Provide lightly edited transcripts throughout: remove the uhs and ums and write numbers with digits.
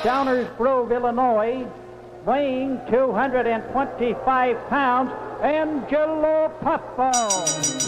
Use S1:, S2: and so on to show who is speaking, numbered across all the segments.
S1: Downers Grove, Illinois, weighing 225 pounds, Angelo Puffball.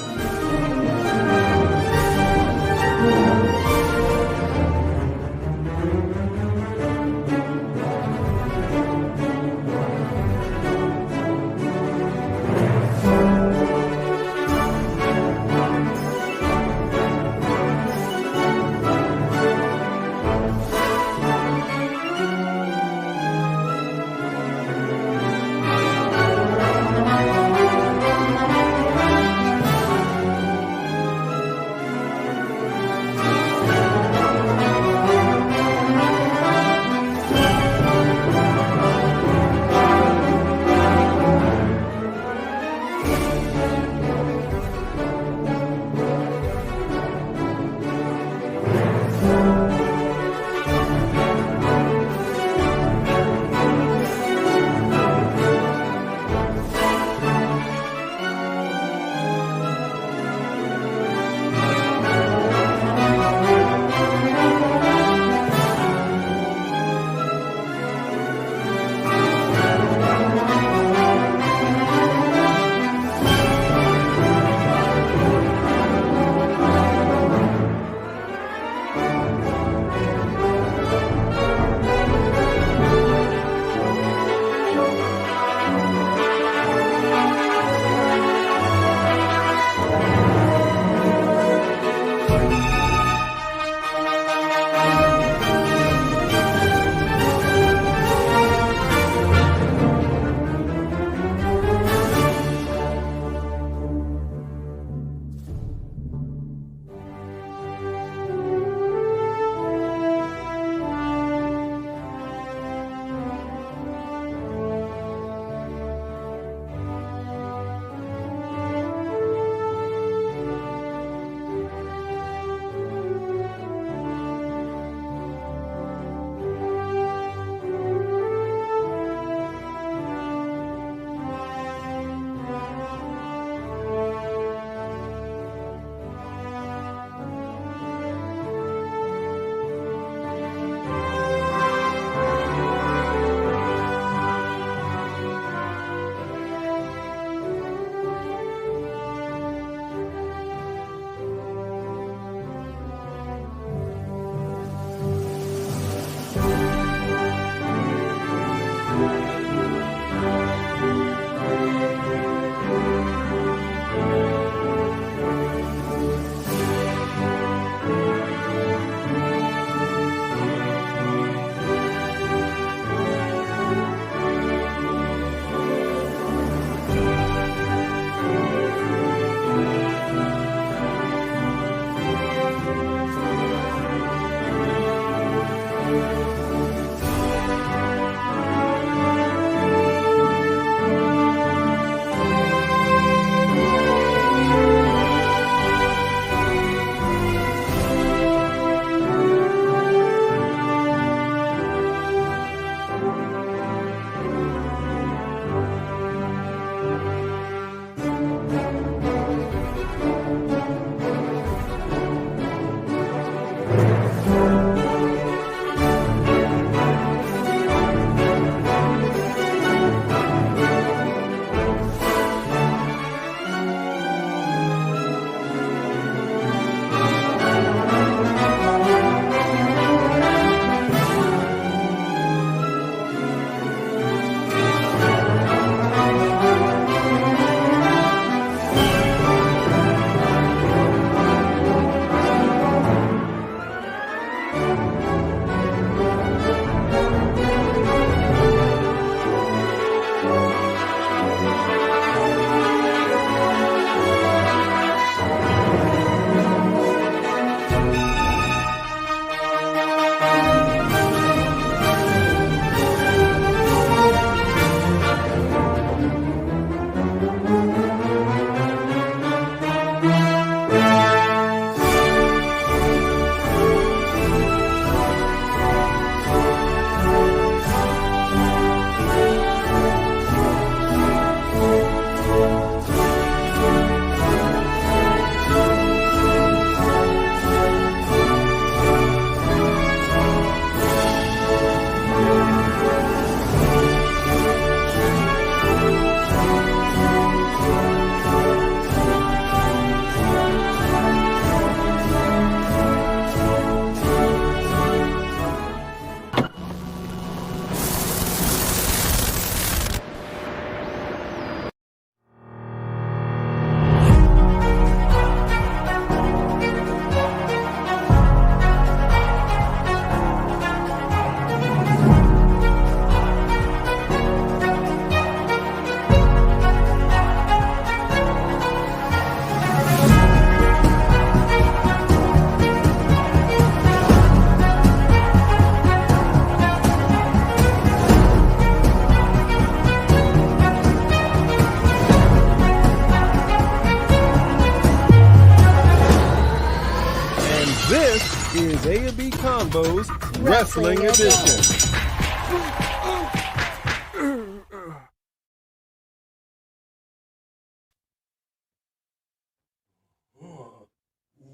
S2: This is A&B Convo's Wrestling Edition.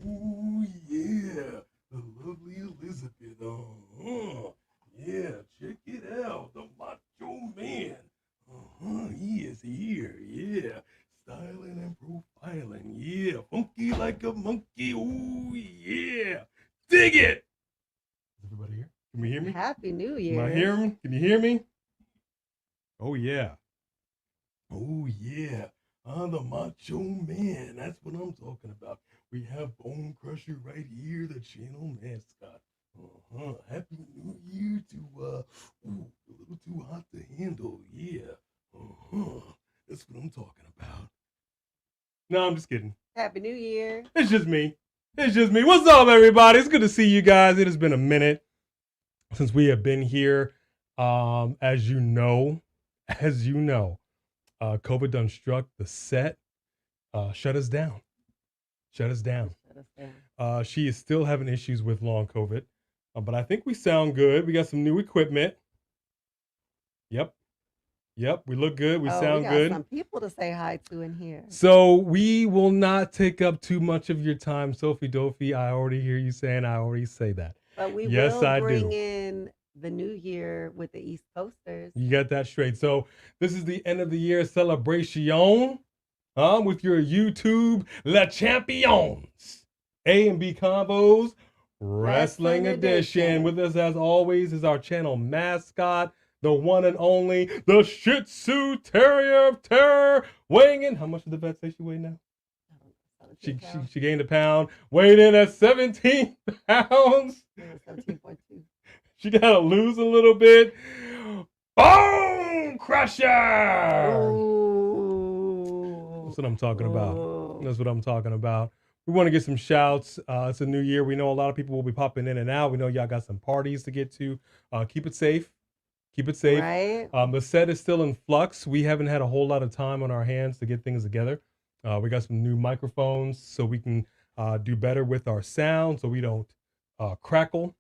S3: Ooh, yeah, the lovely Elizabeth. Yeah, check it out, the Macho Man. He is here, yeah. Styling and profiling, yeah. Funky like a monkey, ooh, yeah. Dig it! Is everybody here? Can we hear me?
S4: Happy New Year.
S3: Am I hearing? Can you hear me? Oh, yeah. Oh, yeah. I'm the Macho Man. That's what I'm talking about. We have Bone Crusher right here, the channel mascot. Happy New Year to, a little too hot to handle. Yeah. That's what I'm talking about. No, I'm just kidding.
S4: Happy New Year.
S3: It's just me. It's just me. What's up, everybody? It's good to see you guys. It has been a minute since we have been here. As you know, COVID done struck the set. Shut us down. She is still having issues with long COVID, but I think we sound good. We got some new equipment. Yep, we look good. We sound good.
S4: We got some people to say hi to in here.
S3: So we will not take up too much of your time, Sophie Dophie. I already hear you saying I already say that.
S4: But we
S3: yes,
S4: will
S3: I
S4: bring
S3: do.
S4: in the new year with the East Coasters.
S3: You got that straight. So this is the end of the year celebration with your YouTube La Champions A&B Combos Wrestling Edition. With us as always is our channel mascot, the one and only, the Shih Tzu Terrier of Terror, weighing in. How much did the vet say she weighed now? She gained a pound, weighed in at 17 pounds.
S4: 17.2.
S3: She got to lose a little bit. Bone Crusher!
S4: Ooh.
S3: That's what I'm talking about.
S4: Ooh.
S3: That's what I'm talking about. We want to get some shouts. It's a new year. We know a lot of people will be popping in and out. We know y'all got some parties to get to. Keep it safe. Keep it safe.
S4: Right.
S3: The set is still in flux. We haven't had a whole lot of time on our hands to get things together. We got some new microphones so we can do better with our sound so we don't crackle.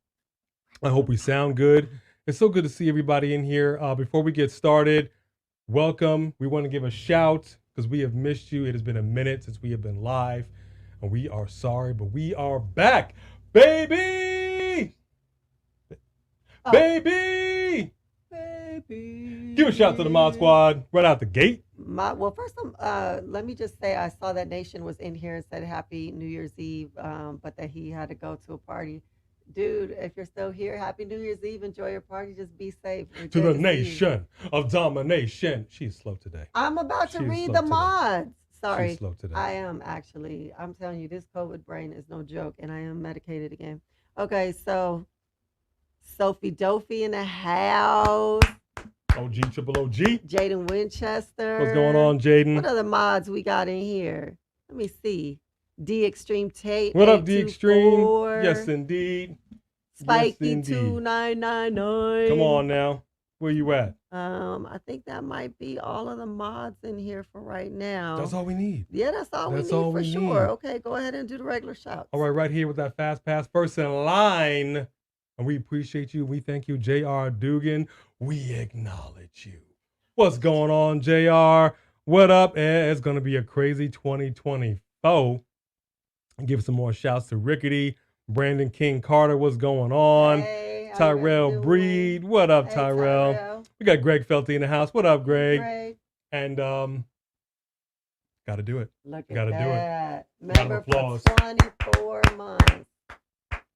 S3: I hope we sound good. It's so good to see everybody in here. Before we get started, welcome. We want to give a shout because we have missed you. It has been a minute since we have been live, and we are sorry, but we are back, baby! Oh. Baby! Give a shout to the Mod Squad right out the gate.
S4: Well, first, let me just say I saw that Nation was in here and said Happy New Year's Eve, but that he had to go to a party. Dude, if you're still here, Happy New Year's Eve. Enjoy your party. Just be safe.
S3: To the nation of domination. She's slow today.
S4: I'm about to read the mods. Sorry.
S3: She's slow today.
S4: I am actually. I'm telling you, this COVID brain is no joke, and I am medicated again. Okay, so Sophie Dophie in the house.
S3: OG, triple OG.
S4: Jaden Winchester.
S3: What's going on, Jaden?
S4: What other mods we got in here? Let me see. D Extreme Tate.
S3: What up, D Extreme? Yes, indeed.
S4: Spiky
S3: yes,
S4: 2999.
S3: Come on now. Where you at?
S4: I think that might be all of the mods in here for right now.
S3: That's all we need.
S4: Yeah, that's all we need for sure. Okay, go ahead and do the regular shouts.
S3: All right here with that fast pass. First in line. And we appreciate you. We thank you, J.R. Dugan. We acknowledge you. What's going on, J.R.? What up? It's going to be a crazy 2024. Give some more shouts to Rickety, Brandon King Carter. What's going on?
S4: Hey,
S3: Tyrell Breed. What up, Tyrell? We got Greg Felty in the house. What up, Greg? And got to do it.
S4: Got to
S3: do it.
S4: Member for 24 months.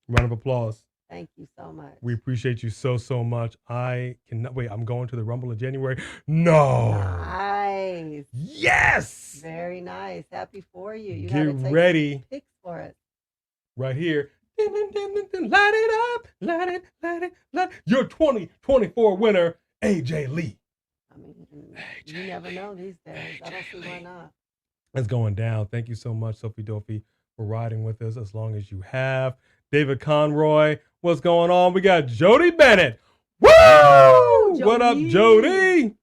S3: Round of applause.
S4: Thank you so much.
S3: We appreciate you so much. I cannot wait. I'm going to the Rumble in January. No.
S4: Nice.
S3: Yes.
S4: Very nice. Happy for you. You
S3: get ready.
S4: Picks for it.
S3: Right here. Light it up. Light it. Your 2024 winner, AJ Lee.
S4: I mean, you never know these days. I don't see why not.
S3: It's going down. Thank you so much, Sophie Dophie, for riding with us as long as you have. David Conroy, what's going on? We got Jody Bennett. Woo! Jody. What up, Jody?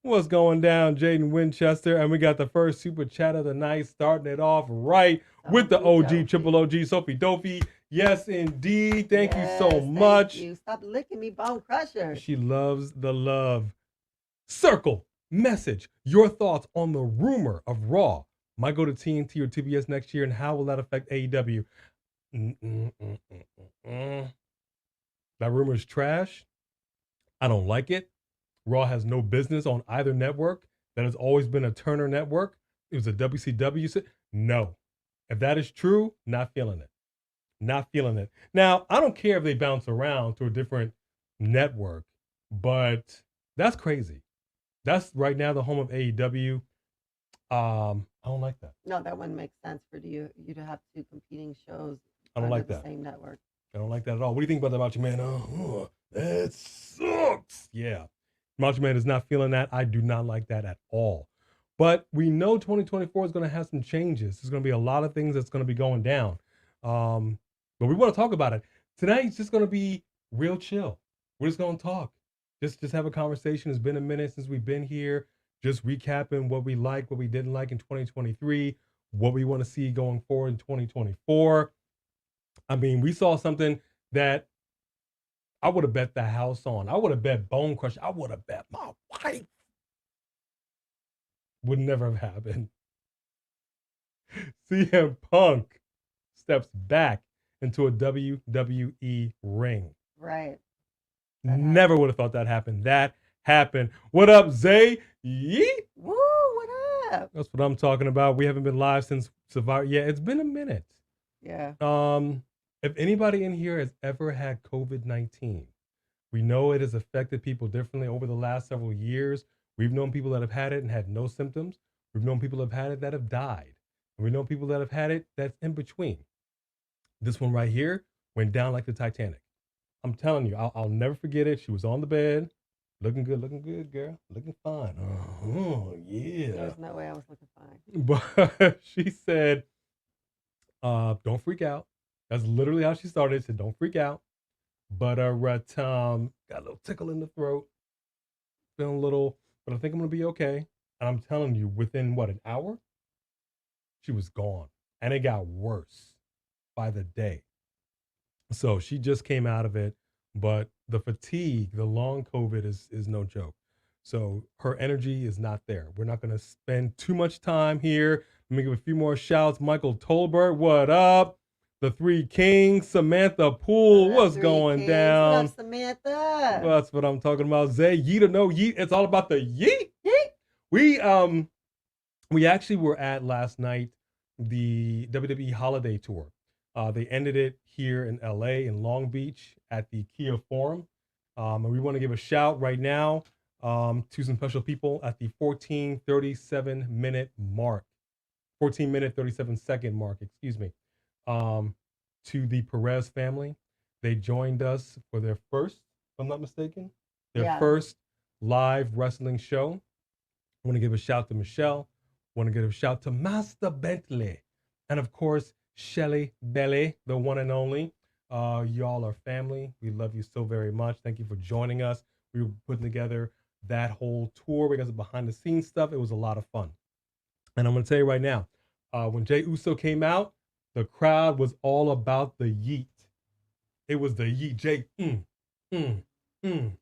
S3: What's going down, Jaden Winchester? And we got the first super chat of the night, starting it off right with the OG, triple OG, Sophie Dophie. Yes, indeed. Thank you so
S4: Yes,
S3: much.
S4: Thank you. Stop licking me, Bone Crusher.
S3: She loves the love. Circle, message, your thoughts on the rumor of Raw might go to TNT or TBS next year, and how will that affect AEW? That rumor is trash. I don't like it. Raw has no business on either network. That has always been a Turner network. It was a WCW. No. If that is true, not feeling it. Not feeling it. Now, I don't care if they bounce around to a different network, but that's crazy. That's right now the home of AEW. I don't like that.
S4: No, that wouldn't make sense for you to have two competing shows
S3: I don't
S4: under
S3: like
S4: the
S3: that.
S4: same network.
S3: I don't like that at all. What do you think about that, Macho Man? That sucks. Yeah. Macho Man is not feeling that. I do not like that at all. But we know 2024 is going to have some changes. There's going to be a lot of things that's going to be going down. But we want to talk about it. Tonight it's just going to be real chill. We're just going to talk. Just have a conversation. It's been a minute since we've been here. Just recapping what we liked, what we didn't like in 2023, what we want to see going forward in 2024. I mean, we saw something that I would have bet the house on. I would have bet Bone Crusher. I would have bet my wife. Would never have happened. CM Punk steps back into a WWE ring.
S4: Right.
S3: Never would have thought that happened. That happened. What up, Zay? Yeet.
S4: Woo, what up?
S3: That's what I'm talking about. We haven't been live since Survivor. Yeah, it's been a minute.
S4: Yeah.
S3: If anybody in here has ever had COVID-19, we know it has affected people differently over the last several years. We've known people that have had it and had no symptoms. We've known people that have had it that have died. And we know people that have had it that's in between. This one right here went down like the Titanic. I'm telling you, I'll never forget it. She was on the bed, looking good, girl, looking fine. Oh, yeah.
S4: There's no way I was looking fine.
S3: But she said, don't freak out. That's literally how she started. She said, don't freak out. But got a little tickle in the throat, feeling a little, but I think I'm going to be okay. And I'm telling you, within an hour, she was gone. And it got worse by the day. So she just came out of it, but the fatigue, the long COVID is no joke. So her energy is not there. We're not going to spend too much time here. Let me give a few more shouts. Michael Tolbert, what up? The Three Kings, Samantha Poole, what's going down?
S4: What up, Samantha?
S3: Well, that's what I'm talking about. Zay, yeet or no yeet? It's all about the yeet. Yeet. We actually were at last night the WWE Holiday Tour. They ended it here in LA in Long Beach at the Kia Forum. And we want to give a shout right now to some special people at the 14:37 minute mark. 14 minute, 37 second mark, excuse me. To the Perez family. They joined us for their first, if I'm not mistaken, first live wrestling show. I want to give a shout to Michelle. I want to give a shout to Master Bentley. And of course, Shelly Belly, the one and only. Y'all are family. We love you so very much. Thank you for joining us. We were putting together that whole tour. We got some behind the scenes stuff. It was a lot of fun. And I'm going to tell you right now, when Jey Uso came out, the crowd was all about the yeet. It was the yeet. Jay,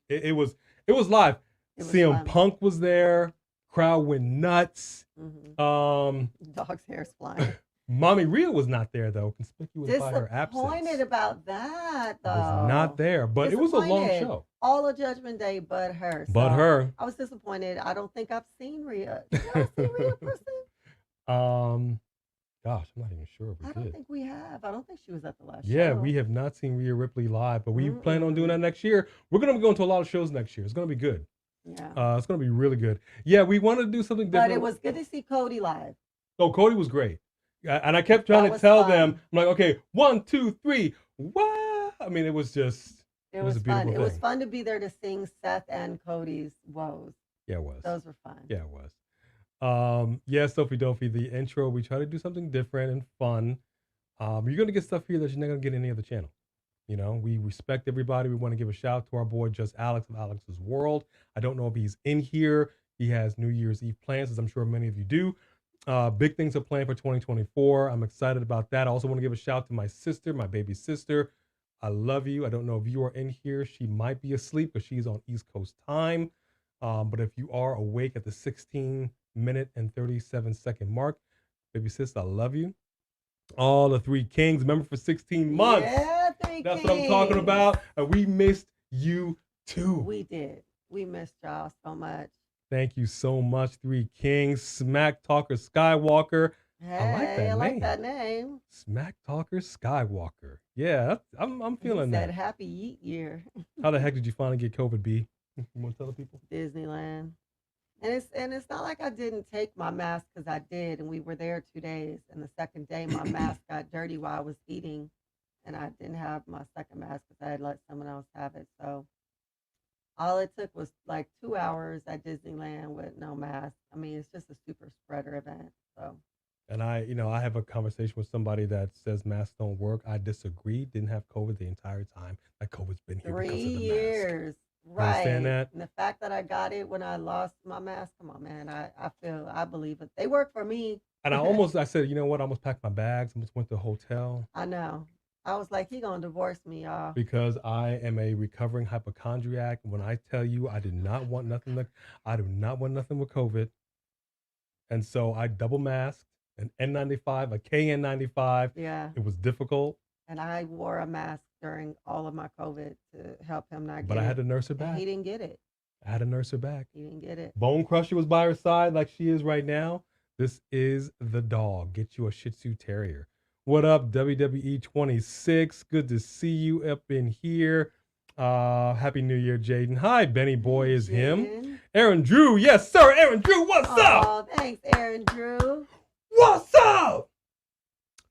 S3: It was live. CM Punk was there. Crowd went nuts.
S4: Mm-hmm. Dog's hair's flying.
S3: Mommy Rhea was not there, though, conspicuous by her absence.
S4: Disappointed about that, though.
S3: Was not there, but it was a long show.
S4: All of Judgment Day but her.
S3: But her.
S4: I was disappointed. I don't think I've seen Rhea. Did I see Rhea person?
S3: Gosh, I'm not even sure if we did.
S4: I don't think we have. I don't think she was at the last show.
S3: Yeah, we have not seen Rhea Ripley live, but we plan on doing that next year. We're going to be going to a lot of shows next year. It's going to be good.
S4: Yeah.
S3: It's going to be really good. Yeah, we wanted to do something different.
S4: But it was good to see Cody live.
S3: Oh, Cody was great. And I kept trying to tell them, I'm like, okay, 1, 2, 3. What? I mean, it was just, it was a beautiful thing.
S4: It was fun to be there to sing Seth and Cody's woes.
S3: Yeah, it was.
S4: Those were fun.
S3: Yeah, it was. Yeah, Sophie Dophie, the intro, we try to do something different and fun. You're going to get stuff here that you're not going to get any other channel. You know, we respect everybody. We want to give a shout to our boy, Just Alex of Alex's World. I don't know if he's in here. He has New Year's Eve plans, as I'm sure many of you do. Big things are planned for 2024. I'm excited about that. I also want to give a shout to my sister, my baby sister. I love you. I don't know if you are in here. She might be asleep, but she's on East Coast time. But if you are awake at the 16-minute and 37-second mark, baby sis, I love you. All the Three Kings, remember for 16 months.
S4: Yeah, Three
S3: That's
S4: Kings.
S3: what I'm talking about. And we missed you too.
S4: We did. We missed y'all so much.
S3: Thank you so much, Three Kings. Smack Talker Skywalker.
S4: Hey, I like that name.
S3: Smack Talker Skywalker. Yeah, I'm feeling that.
S4: Said happy Yeet year.
S3: How the heck did you finally get COVID, B? You want to tell the people?
S4: Disneyland. And it's not like I didn't take my mask, because I did, and we were there 2 days. And the second day, my mask got dirty while I was eating, and I didn't have my second mask because I had let someone else have it. So all it took was like 2 hours at Disneyland with no mask. I mean, it's just a super spreader event. So.
S3: And I have a conversation with somebody that says masks don't work. I disagree. Didn't have COVID the entire time. Like COVID's been here
S4: 3
S3: because of the
S4: years.
S3: mask.
S4: Right.
S3: Understand that?
S4: And the fact that I got it when I lost my mask, come on, man. I believe it. They work for me.
S3: And I said, you know what? I almost packed my bags. I almost went to a hotel.
S4: I know. I was like, he gonna divorce me, y'all.
S3: Because I am a recovering hypochondriac. When I tell you I do not want nothing with COVID. And so I double masked an N95, a KN95.
S4: Yeah.
S3: It was difficult.
S4: And I wore a mask during all of my COVID to help him not get it.
S3: But I had to nurse her back.
S4: And he didn't get it.
S3: I had to nurse her back.
S4: He didn't get it.
S3: Bone Crusher was by her side like she is right now. This is the dog. Get you a Shih Tzu Terrier. What up, WWE 26? Good to see you up in here. Happy New Year, Jaden. Hi, Benny Boy is him. Aaron Drew. Yes, sir. Aaron Drew, what's up?
S4: Oh, thanks, Aaron Drew.
S3: What's up?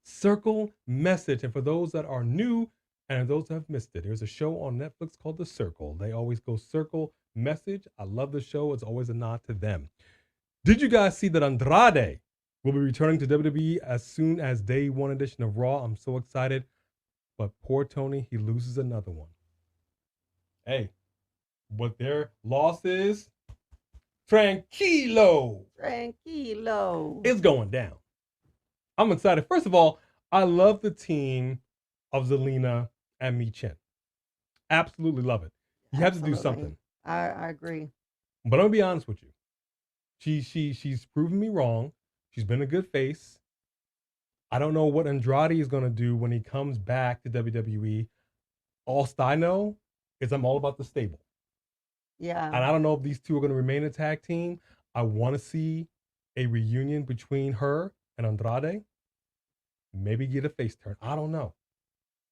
S3: Circle Message. And for those that are new and those that have missed it, there's a show on Netflix called The Circle. They always go Circle Message. I love the show. It's always a nod to them. Did you guys see that Andrade will be returning to WWE as soon as Day One edition of Raw? I'm so excited. But poor Tony, he loses another one. Hey, what their loss is, Tranquilo. It's going down. I'm excited. First of all, I love the team of Zelina and Michin. Absolutely love it. You have to do something.
S4: I agree.
S3: But I'm gonna be honest with you. She's proven me wrong. She's been a good face. I don't know what Andrade is gonna do when he comes back to WWE. All I know is I'm all about the stable.
S4: Yeah.
S3: And I don't know if these two are gonna remain a tag team. I want to see a reunion between her and Andrade. Maybe get a face turn. I don't know.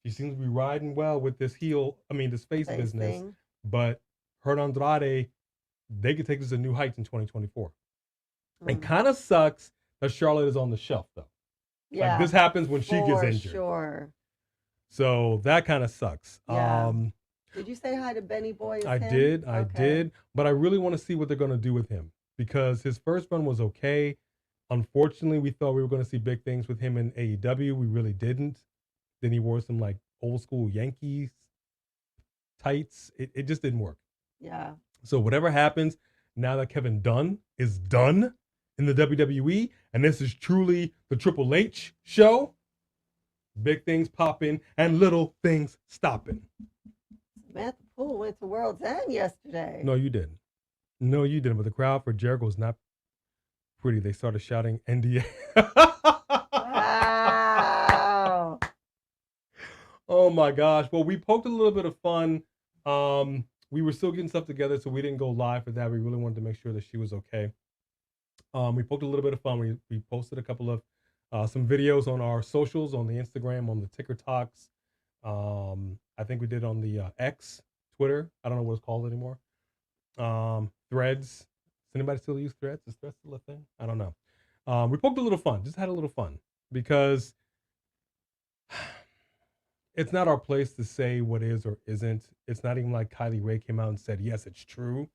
S3: She seems to be riding well with this this face business.
S4: Thing.
S3: But her and Andrade, they could take this to new heights in 2024. It kind of sucks that Charlotte is on the shelf, though.
S4: Yeah.
S3: Like, this happens when she gets injured.
S4: Sure.
S3: So that kind of sucks.
S4: Yeah. Did you say hi to Benny Boy?
S3: I did. But I really want to see what they're going to do with him, because his first run was okay. Unfortunately, we thought we were going to see big things with him in AEW. We really didn't. Then he wore some like old school Yankees tights. It just didn't work.
S4: Yeah.
S3: So whatever happens, now that Kevin Dunn is done in the WWE, and this is truly the Triple H show, big things popping and little things stopping.
S4: Samantha Poole went to World's End yesterday.
S3: No, you didn't. But the crowd for Jericho was not pretty. They started shouting NDA.
S4: Wow.
S3: Oh my gosh. Well, we poked a little bit of fun. We were still getting stuff together, so we didn't go live for that. We really wanted to make sure that she was okay. We poked a little bit of fun. We posted a couple of some videos on our socials, on the Instagram, on the Ticker Talks. I think we did on the X, Twitter. I don't know what it's called anymore. Threads. Does anybody still use Threads? Is Threads still a thing? I don't know. We poked a little fun. Just had a little fun, because it's not our place to say what is or isn't. It's not even like Kylie Ray came out and said, yes, it's true.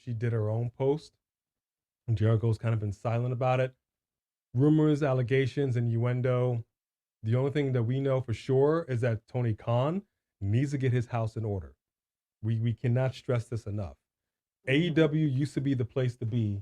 S3: She did her own post, and Jericho's kind of been silent about it. Rumors, allegations, innuendo. The only thing that we know for sure is that Tony Khan needs to get his house in order. We cannot stress this enough. AEW used to be the place to be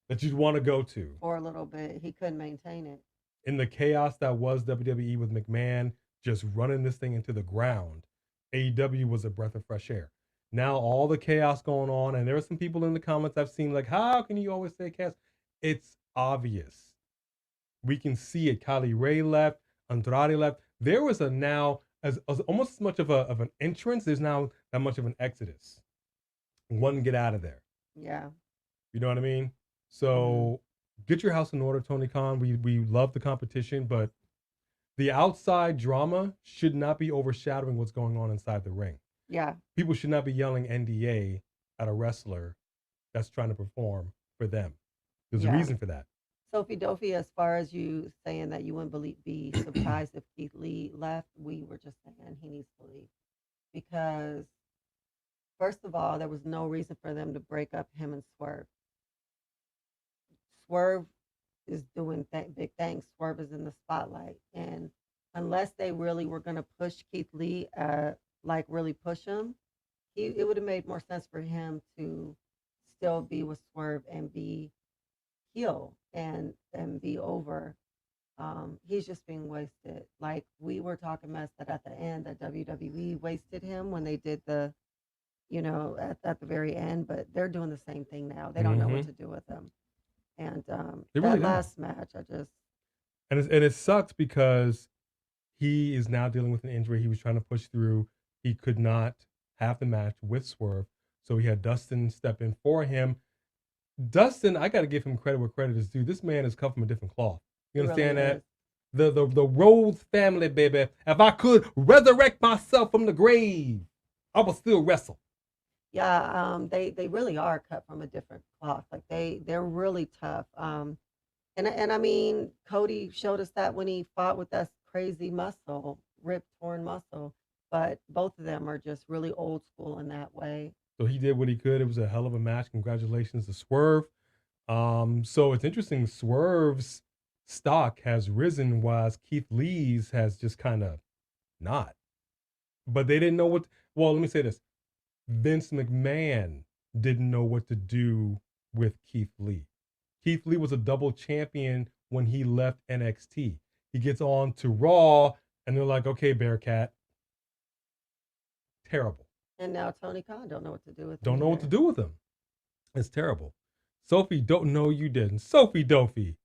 S3: that you'd want to go to.
S4: For a little bit, he couldn't maintain it.
S3: In the chaos that was WWE with McMahon just running this thing into the ground, AEW was a breath of fresh air. Now all the chaos going on, and there are some people in the comments I've seen like, how can you always say chaos? It's obvious. We can see it. Kylie Ray left, Andrade left. There was a now as almost as much of an entrance. There's now that much of an exodus. One get out of there.
S4: Yeah.
S3: You know what I mean? So get your house in order, Tony Khan. We love the competition, but the outside drama should not be overshadowing what's going on inside the ring.
S4: Yeah.
S3: People should not be yelling NDA at a wrestler that's trying to perform for them. There's a reason for that.
S4: Sophie Dophie, as far as you saying that you wouldn't be surprised if Keith Lee left, we were just saying he needs to leave. Because, first of all, there was no reason for them to break up him and Swerve. Swerve is doing big things. Swerve is in the spotlight. And unless they really were going to push Keith Lee, like really push him, it would have made more sense for him to still be with Swerve and be heel and be over. He's just being wasted. Like we were talking mess that at the end that WWE wasted him when they did the, at the very end, but they're doing the same thing now. They don't know what to do with him. And that last match,
S3: and it sucks because he is now dealing with an injury. He was trying to push through. He could not have the match with Swerve, so he had Dustin step in for him. Dustin, I got to give him credit where credit is due. This man is cut from a different cloth. You understand that? The Rhodes family, baby. If I could resurrect myself from the grave, I would still wrestle.
S4: Yeah, they really are cut from a different cloth. Like they're really tough. And I mean, Cody showed us that when he fought with that crazy muscle, ripped, torn muscle. But both of them are just really old school in that way.
S3: So he did what he could. It was a hell of a match. Congratulations to Swerve. So it's interesting. Swerve's stock has risen, whilst Keith Lee's has just kind of not. But they didn't know what. Well, let me say this: Vince McMahon didn't know what to do with Keith Lee. Keith Lee was a double champion when he left NXT. He gets on to Raw, and they're like, "Okay, Bearcat." Terrible.
S4: And now Tony Khan don't know what to do with him.
S3: Don't know what to do with him. It's terrible. Sophie, don't know you didn't. Sophie Dophie,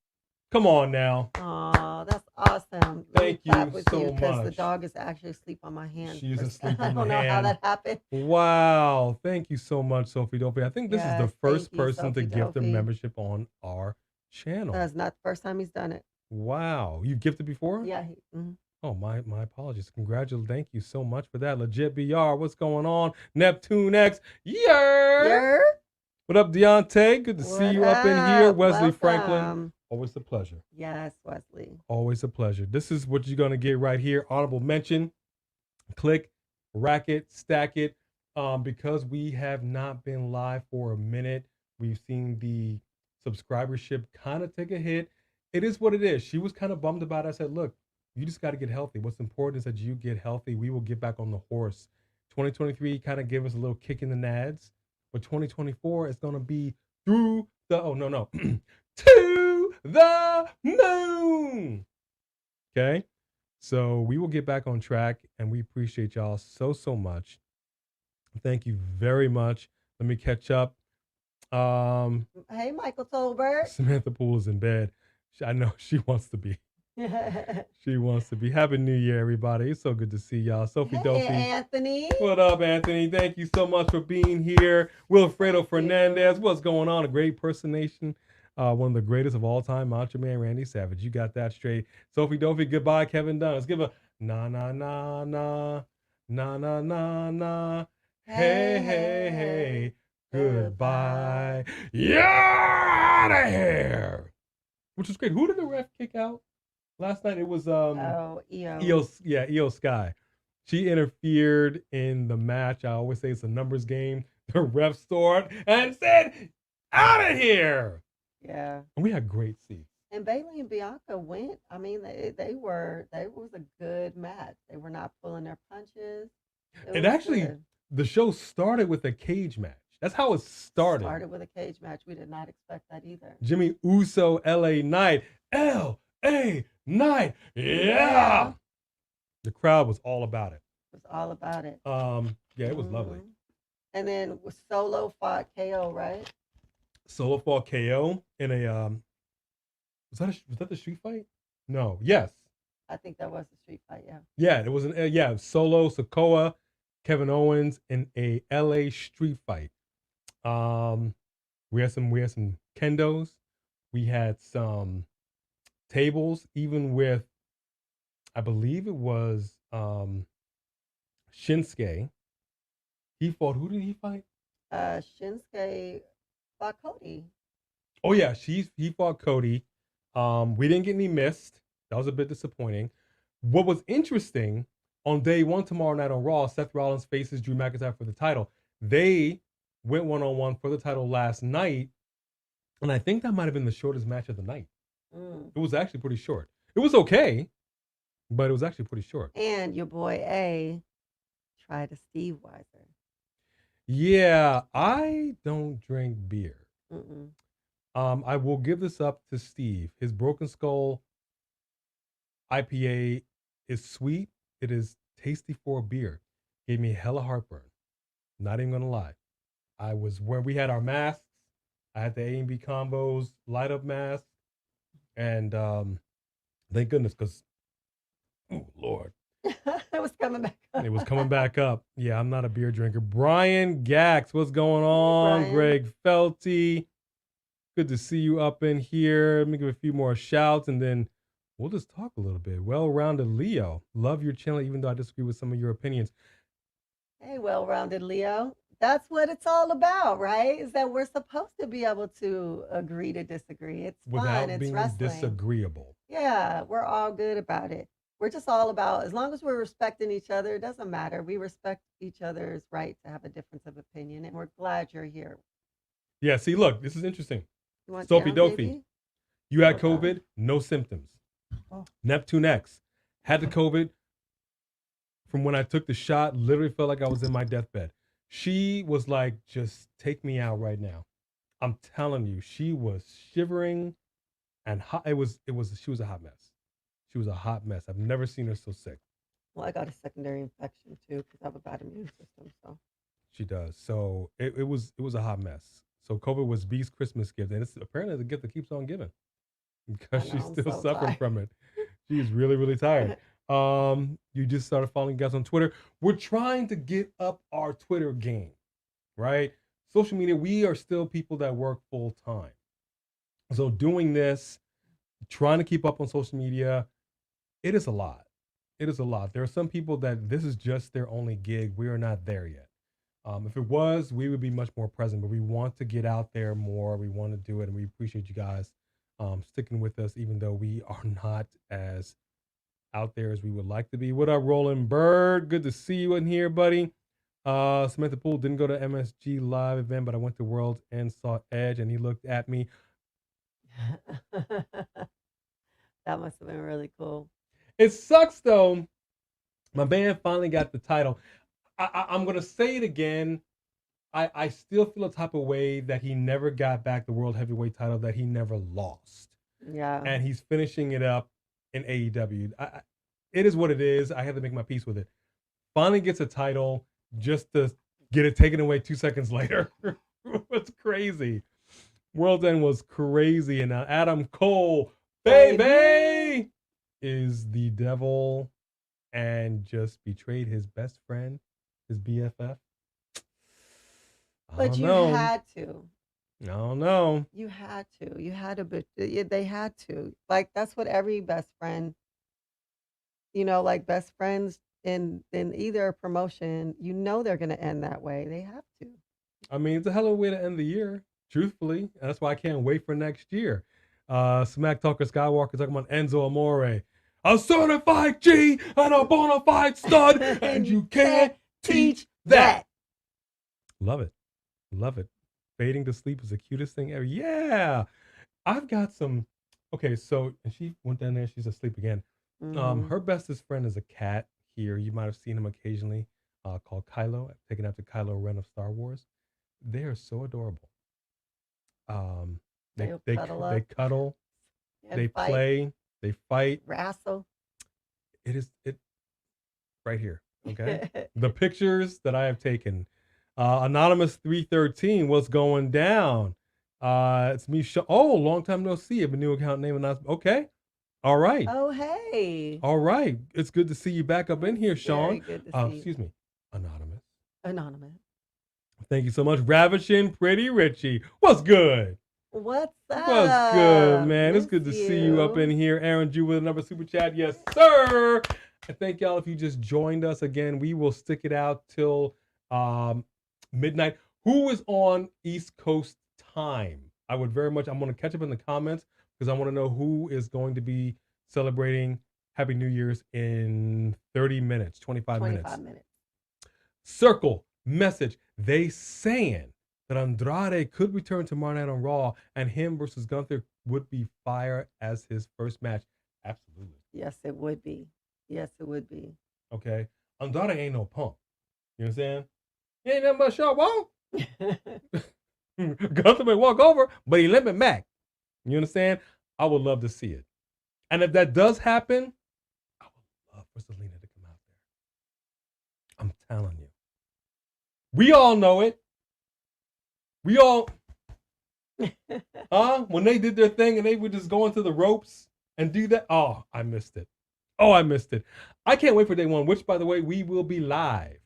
S3: come on now.
S4: Oh, that's awesome.
S3: Thank you so much.
S4: The dog is actually asleep on my hand.
S3: She's asleep on my hand.
S4: I don't know how that happened.
S3: Wow. Thank you so much, Sophie Dophie. I think this is the first person
S4: Sophie
S3: to gift a
S4: Dophie.
S3: membership on our channel.
S4: That's not the first time he's done it.
S3: Wow. You've gifted before?
S4: Yeah.
S3: Oh, my apologies. Congratulations. Thank you so much for that. Legit BR. What's going on? Neptune X. Yeah. What up, Deontay? Good to see you up in here. Wesley Franklin. Always a pleasure.
S4: Yes, Wesley.
S3: Always a pleasure. This is what you're going to get right here. Honorable mention. Click, rack it, stack it. Because we have not been live for a minute, we've seen the subscribership kind of take a hit. It is what it is. She was kind of bummed about it. I said, look, you just got to get healthy. What's important is that you get healthy. We will get back on the horse. 2023 kind of gave us a little kick in the nads. But 2024 is going to be through the, to the moon. Okay? So we will get back on track, and we appreciate y'all so much. Thank you very much. Let me catch up.
S4: Hey, Michael Tolbert.
S3: Samantha Poole is in bed. I know she wants to be. She wants to be. Happy New Year, everybody. It's so good to see y'all. Sophie Dophie.
S4: Anthony.
S3: What up, Anthony? Thank you so much for being here. Wilfredo Fernandez. What's going on? A great impersonation. One of the greatest of all time, Macho Man Randy Savage. You got that straight. Sophie Dophie, goodbye, Kevin Dunn. Let's give a na na na na na na na na. Hey, goodbye. You're out of here. Which was great. Who did the ref kick out? Last night it was
S4: Io.
S3: Io Sky. She interfered in the match. I always say it's a numbers game. The ref stored and said, "Out of here!"
S4: Yeah.
S3: And we had great seats.
S4: And Bailey and Bianca went. I mean, they was a good match. They were not pulling their punches.
S3: And actually, the show started with a cage match. That's how it started.
S4: Started with a cage match. We did not expect that either.
S3: Jimmy Uso, LA Knight. LA Knight. Yeah. The crowd was all about it.
S4: It was all about it.
S3: Yeah, it was lovely.
S4: And then Solo fought KO, right?
S3: Solo fought KO in a was that the street fight? No. Yes.
S4: I think that was the street fight. Yeah.
S3: Yeah, it was Solo, Sikoa, Kevin Owens in a LA street fight. We had some kendos. We had some tables, even with, I believe it was Shinsuke. He fought. Who did he fight?
S4: Shinsuke fought Cody.
S3: Oh yeah, he fought Cody. We didn't get any missed. That was a bit disappointing. What was interesting, on day one tomorrow night on Raw, Seth Rollins faces Drew McIntyre for the title. They went one-on-one for the title last night, and I think that might have been the shortest match of the night. It was actually pretty short. It was okay, but it was actually pretty short.
S4: And your boy A tried a Steve Weiser.
S3: Yeah, I don't drink beer. I will give this up to Steve. His Broken Skull IPA is sweet. It is tasty for a beer. Gave me hella heartburn. Not even gonna lie. I was where we had our masks. I had the A&B combos light up mask, and thank goodness, because oh Lord,
S4: it was coming back up.
S3: It was coming back up. Yeah, I'm not a beer drinker. Brian Gax, what's going on?
S4: Brian.
S3: Greg Felty, good to see you up in here. Let me give a few more shouts, and then we'll just talk a little bit. Well-rounded Leo, love your channel, even though I disagree with some of your opinions.
S4: Hey, well-rounded Leo. That's what it's all about, right? Is that we're supposed to be able to agree to disagree. It's
S3: Without
S4: fun. It's
S3: being
S4: wrestling.
S3: disagreeable.
S4: Yeah, we're all good about it. We're just all about, as long as we're respecting each other, it doesn't matter. We respect each other's right to have a difference of opinion, and we're glad you're here.
S3: Yeah, see, look, this is interesting.
S4: You want
S3: Sophie
S4: down,
S3: Dofi,
S4: baby?
S3: you had COVID, no symptoms.
S4: Oh.
S3: Neptune X had the COVID from when I took the shot, literally felt like I was in my deathbed. She was like, just take me out right now. I'm telling you, she was shivering and hot. She was a hot mess. She was a hot mess. I've never seen her so sick.
S4: Well, I got a secondary infection too because I have a bad immune system. So
S3: she does. So it was a hot mess. So COVID was B's Christmas gift, and it's apparently the gift that keeps on giving because she's still suffering from it. She's really, really tired. You just started following guys on Twitter. We're trying to get up our Twitter game, right? Social media, we are still people that work full time. So doing this, trying to keep up on social media, it is a lot. It is a lot. There are some people that this is just their only gig. We are not there yet. If it was, we would be much more present, but we want to get out there more. We want to do it, and we appreciate you guys sticking with us, even though we are not as out there as we would like to be. What up, Roland Bird? Good to see you in here, buddy. Samantha Poole didn't go to MSG live event, but I went to Worlds and saw Edge, and he looked at me.
S4: That must have been really cool.
S3: It sucks, though. My band finally got the title. I'm going to say it again. I still feel a type of way that he never got back the World Heavyweight title, that he never lost.
S4: Yeah.
S3: And he's finishing it up in AEW. It is what it is. I have to make my peace with it. Finally gets a title just to get it taken away 2 seconds later. It's crazy. World's End was crazy. And now Adam Cole, baby, is the devil and just betrayed his best friend, his BFF.
S4: But you had to.
S3: I don't know.
S4: You had to. You had to. They had to. Like, that's what every best friend, like best friends in either promotion, they're going to end that way. They have to.
S3: I mean, it's a hell of a way to end the year, truthfully. And that's why I can't wait for next year. Smack Talker Skywalker talking about Enzo Amore. A certified G and a bona fide stud, and you can't teach that. Love it. Love it. Fading to sleep is the cutest thing ever. Yeah. I've got some. Okay, so, and she went down there. She's asleep again. Her bestest friend is a cat here. You might have seen him occasionally, called Kylo, taken after Kylo Ren of Star Wars. They are so adorable. They
S4: They'll
S3: they
S4: cuddle
S3: they
S4: up
S3: cuddle,
S4: and
S3: they
S4: fight,
S3: play, they fight.
S4: wrestle.
S3: It right here. Okay, the pictures that I have taken. Anonymous 313, what's going down? It's me. Oh, long time no see. I have a new account name announced. Okay, all right,
S4: Oh, hey.
S3: all right. It's good to see you back up in here, Sean.
S4: Very good to see you.
S3: Excuse me, Anonymous.
S4: Anonymous.
S3: Thank you so much, Ravishing Pretty Richie. What's good?
S4: What's up?
S3: What's good, man? It's
S4: Miss
S3: good to see you up in here. Aaron Jew with another super chat. Yes, sir. And thank y'all if you just joined us again. We will stick it out till midnight. Who is on East Coast time? I'm going to catch up in the comments because I want to know who is going to be celebrating Happy New Year's in 30 minutes, 25 minutes. Circle message. They saying that Andrade could return tomorrow night on Raw and him versus Gunther would be fire as his first match. Absolutely.
S4: Yes, it would be. Yes, it would be.
S3: Okay. Andrade ain't no punk. You know what I'm saying? He ain't nothing but a short walk. Gunther may walk over, but he limping back. You understand? I would love to see it. And if that does happen, I would love for Selena to come out there. I'm telling you. We all know it. We all, when they did their thing and they would just go into the ropes and do that. Oh, I missed it. I can't wait for day one, which, by the way, we will be live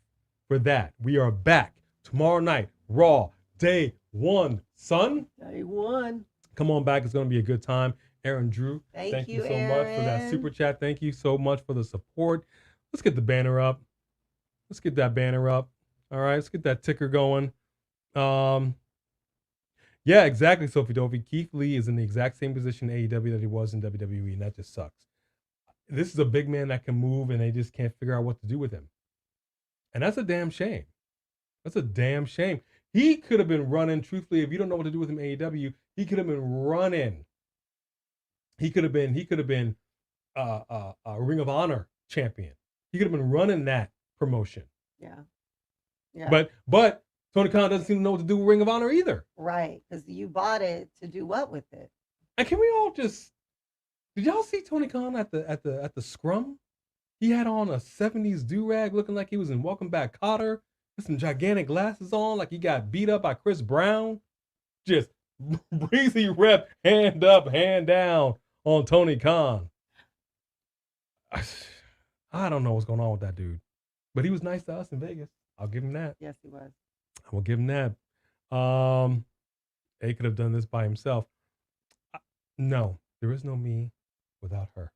S3: for that. We are back tomorrow night, Raw, day one, son.
S4: Day one.
S3: Come on back. It's going to be a good time. Aaron Drew,
S4: thank you
S3: so
S4: Aaron.
S3: much for that super chat. Thank you so much for the support. Let's get the banner up. Let's get that banner up. All right, let's get that ticker going. Yeah, exactly, Sophie Dovey. Keith Lee is in the exact same position in AEW that he was in WWE, and that just sucks. This is a big man that can move, and they just can't figure out what to do with him. And that's a damn shame. That's a damn shame. He could have been running, truthfully, if you don't know what to do with him in AEW, he could have been running. He could have been a Ring of Honor champion. He could have been running that promotion.
S4: Yeah.
S3: But Tony Khan doesn't seem to know what to do with Ring of Honor either.
S4: Right, because you bought it to do what with it?
S3: And can we all just? Did y'all see Tony Khan at the scrum? He had on a 70s do-rag looking like he was in Welcome Back Kotter with some gigantic glasses on, like he got beat up by Chris Brown. Just breezy rep, hand up, hand down on Tony Khan. I don't know what's going on with that dude. But he was nice to us in Vegas. I'll give him that.
S4: Yes, he was.
S3: I will give him that. He could have done this by himself. No, there is no me without her.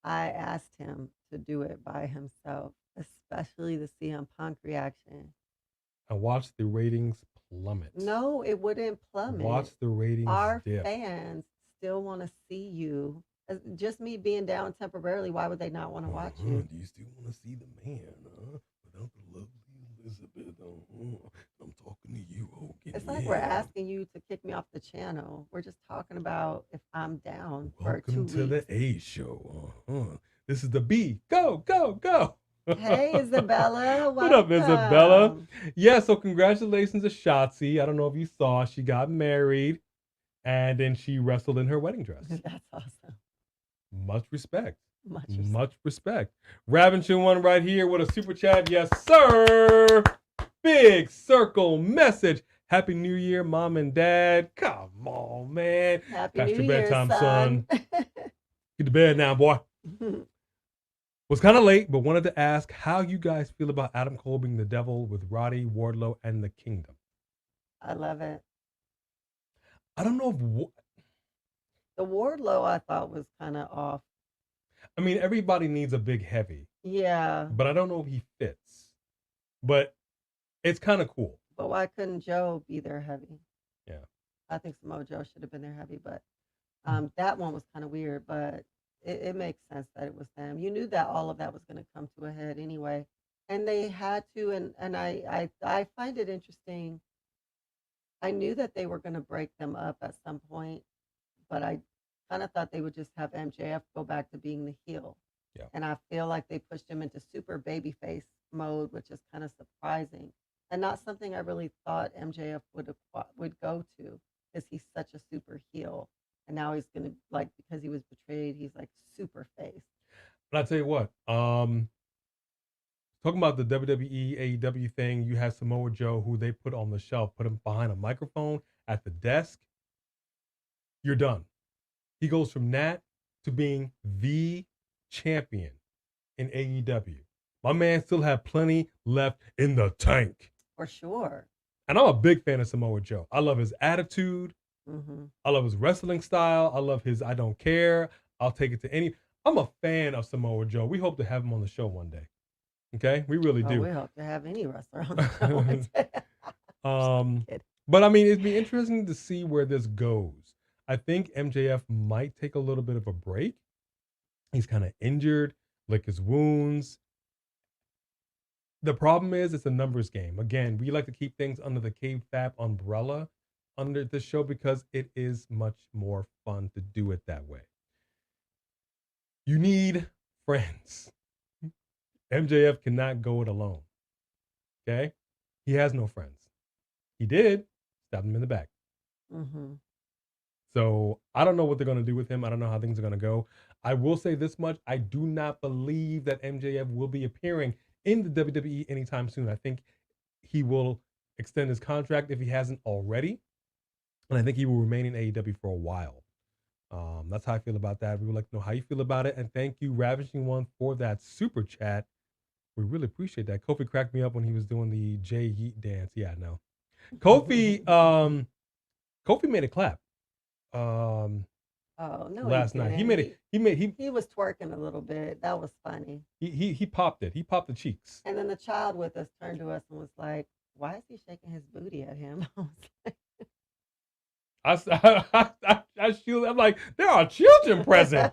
S4: I asked him to do it by himself, especially the CM Punk reaction.
S3: And watch the ratings plummet.
S4: No, it wouldn't plummet.
S3: Watch the ratings
S4: Our
S3: dip.
S4: fans still want to see you. Just me being down temporarily, why would they not want to watch you?
S3: Do you still want to see the man, without the lovely Elizabeth? I'm talking to you, Hogan.
S4: It's like we're asking you to kick me off the channel. We're just talking about if I'm down for 2 weeks.
S3: Welcome to the A show. This is the B. Go, go, go.
S4: Hey, Isabella.
S3: What up, Isabella? Yeah, so congratulations to Shotzi. I don't know if you saw, she got married and then she wrestled in her wedding dress.
S4: That's awesome.
S3: Much respect.
S4: Much
S3: respect. Ravenshin one right here with a super chat. Yes, sir. Big circle message. Happy New Year, Mom and Dad. Come on, man.
S4: Happy
S3: Past
S4: New
S3: your
S4: Year,
S3: bedtime,
S4: son.
S3: Get to bed now, boy. Was kind of late, but wanted to ask how you guys feel about Adam Cole being the devil with Roddy, Wardlow, and the Kingdom.
S4: I love it.
S3: I don't know if...
S4: The Wardlow I thought was kind of off.
S3: I mean, everybody needs a big heavy.
S4: Yeah.
S3: But I don't know if he fits. But it's kind of cool.
S4: But why couldn't Joe be their heavy?
S3: Yeah.
S4: I think Samoa Joe should have been their heavy, but that one was kind of weird, but it makes sense that it was them. You knew that all of that was going to come to a head anyway. And they had to, and I find it interesting. I knew that they were going to break them up at some point, but I kind of thought they would just have MJF go back to being the heel.
S3: Yeah.
S4: And I feel like they pushed him into super babyface mode, which is kind of surprising. and not something I really thought MJF would go to, because he's such a super heel, and now he's gonna, like, because he was betrayed, he's like super face.
S3: But I tell you what, talking about the WWE AEW thing, you have Samoa Joe, who they put on the shelf, put him behind a microphone at the desk. You're done. He goes from that to being the champion in AEW. My man still had plenty left in the tank.
S4: For sure.
S3: And I'm a big fan of Samoa Joe. I love his attitude.
S4: Mm-hmm.
S3: I love his wrestling style. I love his I don't care. I'll take it to any. I'm a fan of Samoa Joe. We hope to have him on the show one day. Okay? We really do.
S4: We hope to have any wrestler on the show one day.
S3: But I mean, it'd be interesting to see where this goes. I think MJF might take a little bit of a break. He's kind of injured, lick his wounds. The problem is it's a numbers game. Again, we like to keep things under the kayfabe umbrella under the show because it is much more fun to do it that way. You need friends. MJF cannot go it alone. Okay? He has no friends. He did, stabbed him in the back.
S4: Mm-hmm.
S3: So I don't know what they're going to do with him. I don't know how things are going to go. I will say this much. I do not believe that MJF will be appearing in the WWE anytime soon. I think he will extend his contract if he hasn't already. And I think he will remain in AEW for a while. That's how I feel about that. We would like to know how you feel about it. And thank you, Ravishing One, for that super chat. We really appreciate that. Kofi cracked me up when he was doing the Jay Yeet dance. Yeah, I know. Kofi made a clap.
S4: Oh no!
S3: Last night he
S4: was twerking a little bit. That was funny.
S3: He popped it. He popped the cheeks.
S4: And then the child with us turned to us and was like, "Why is he shaking his booty at him?"
S3: I shield. I'm like, there are children present.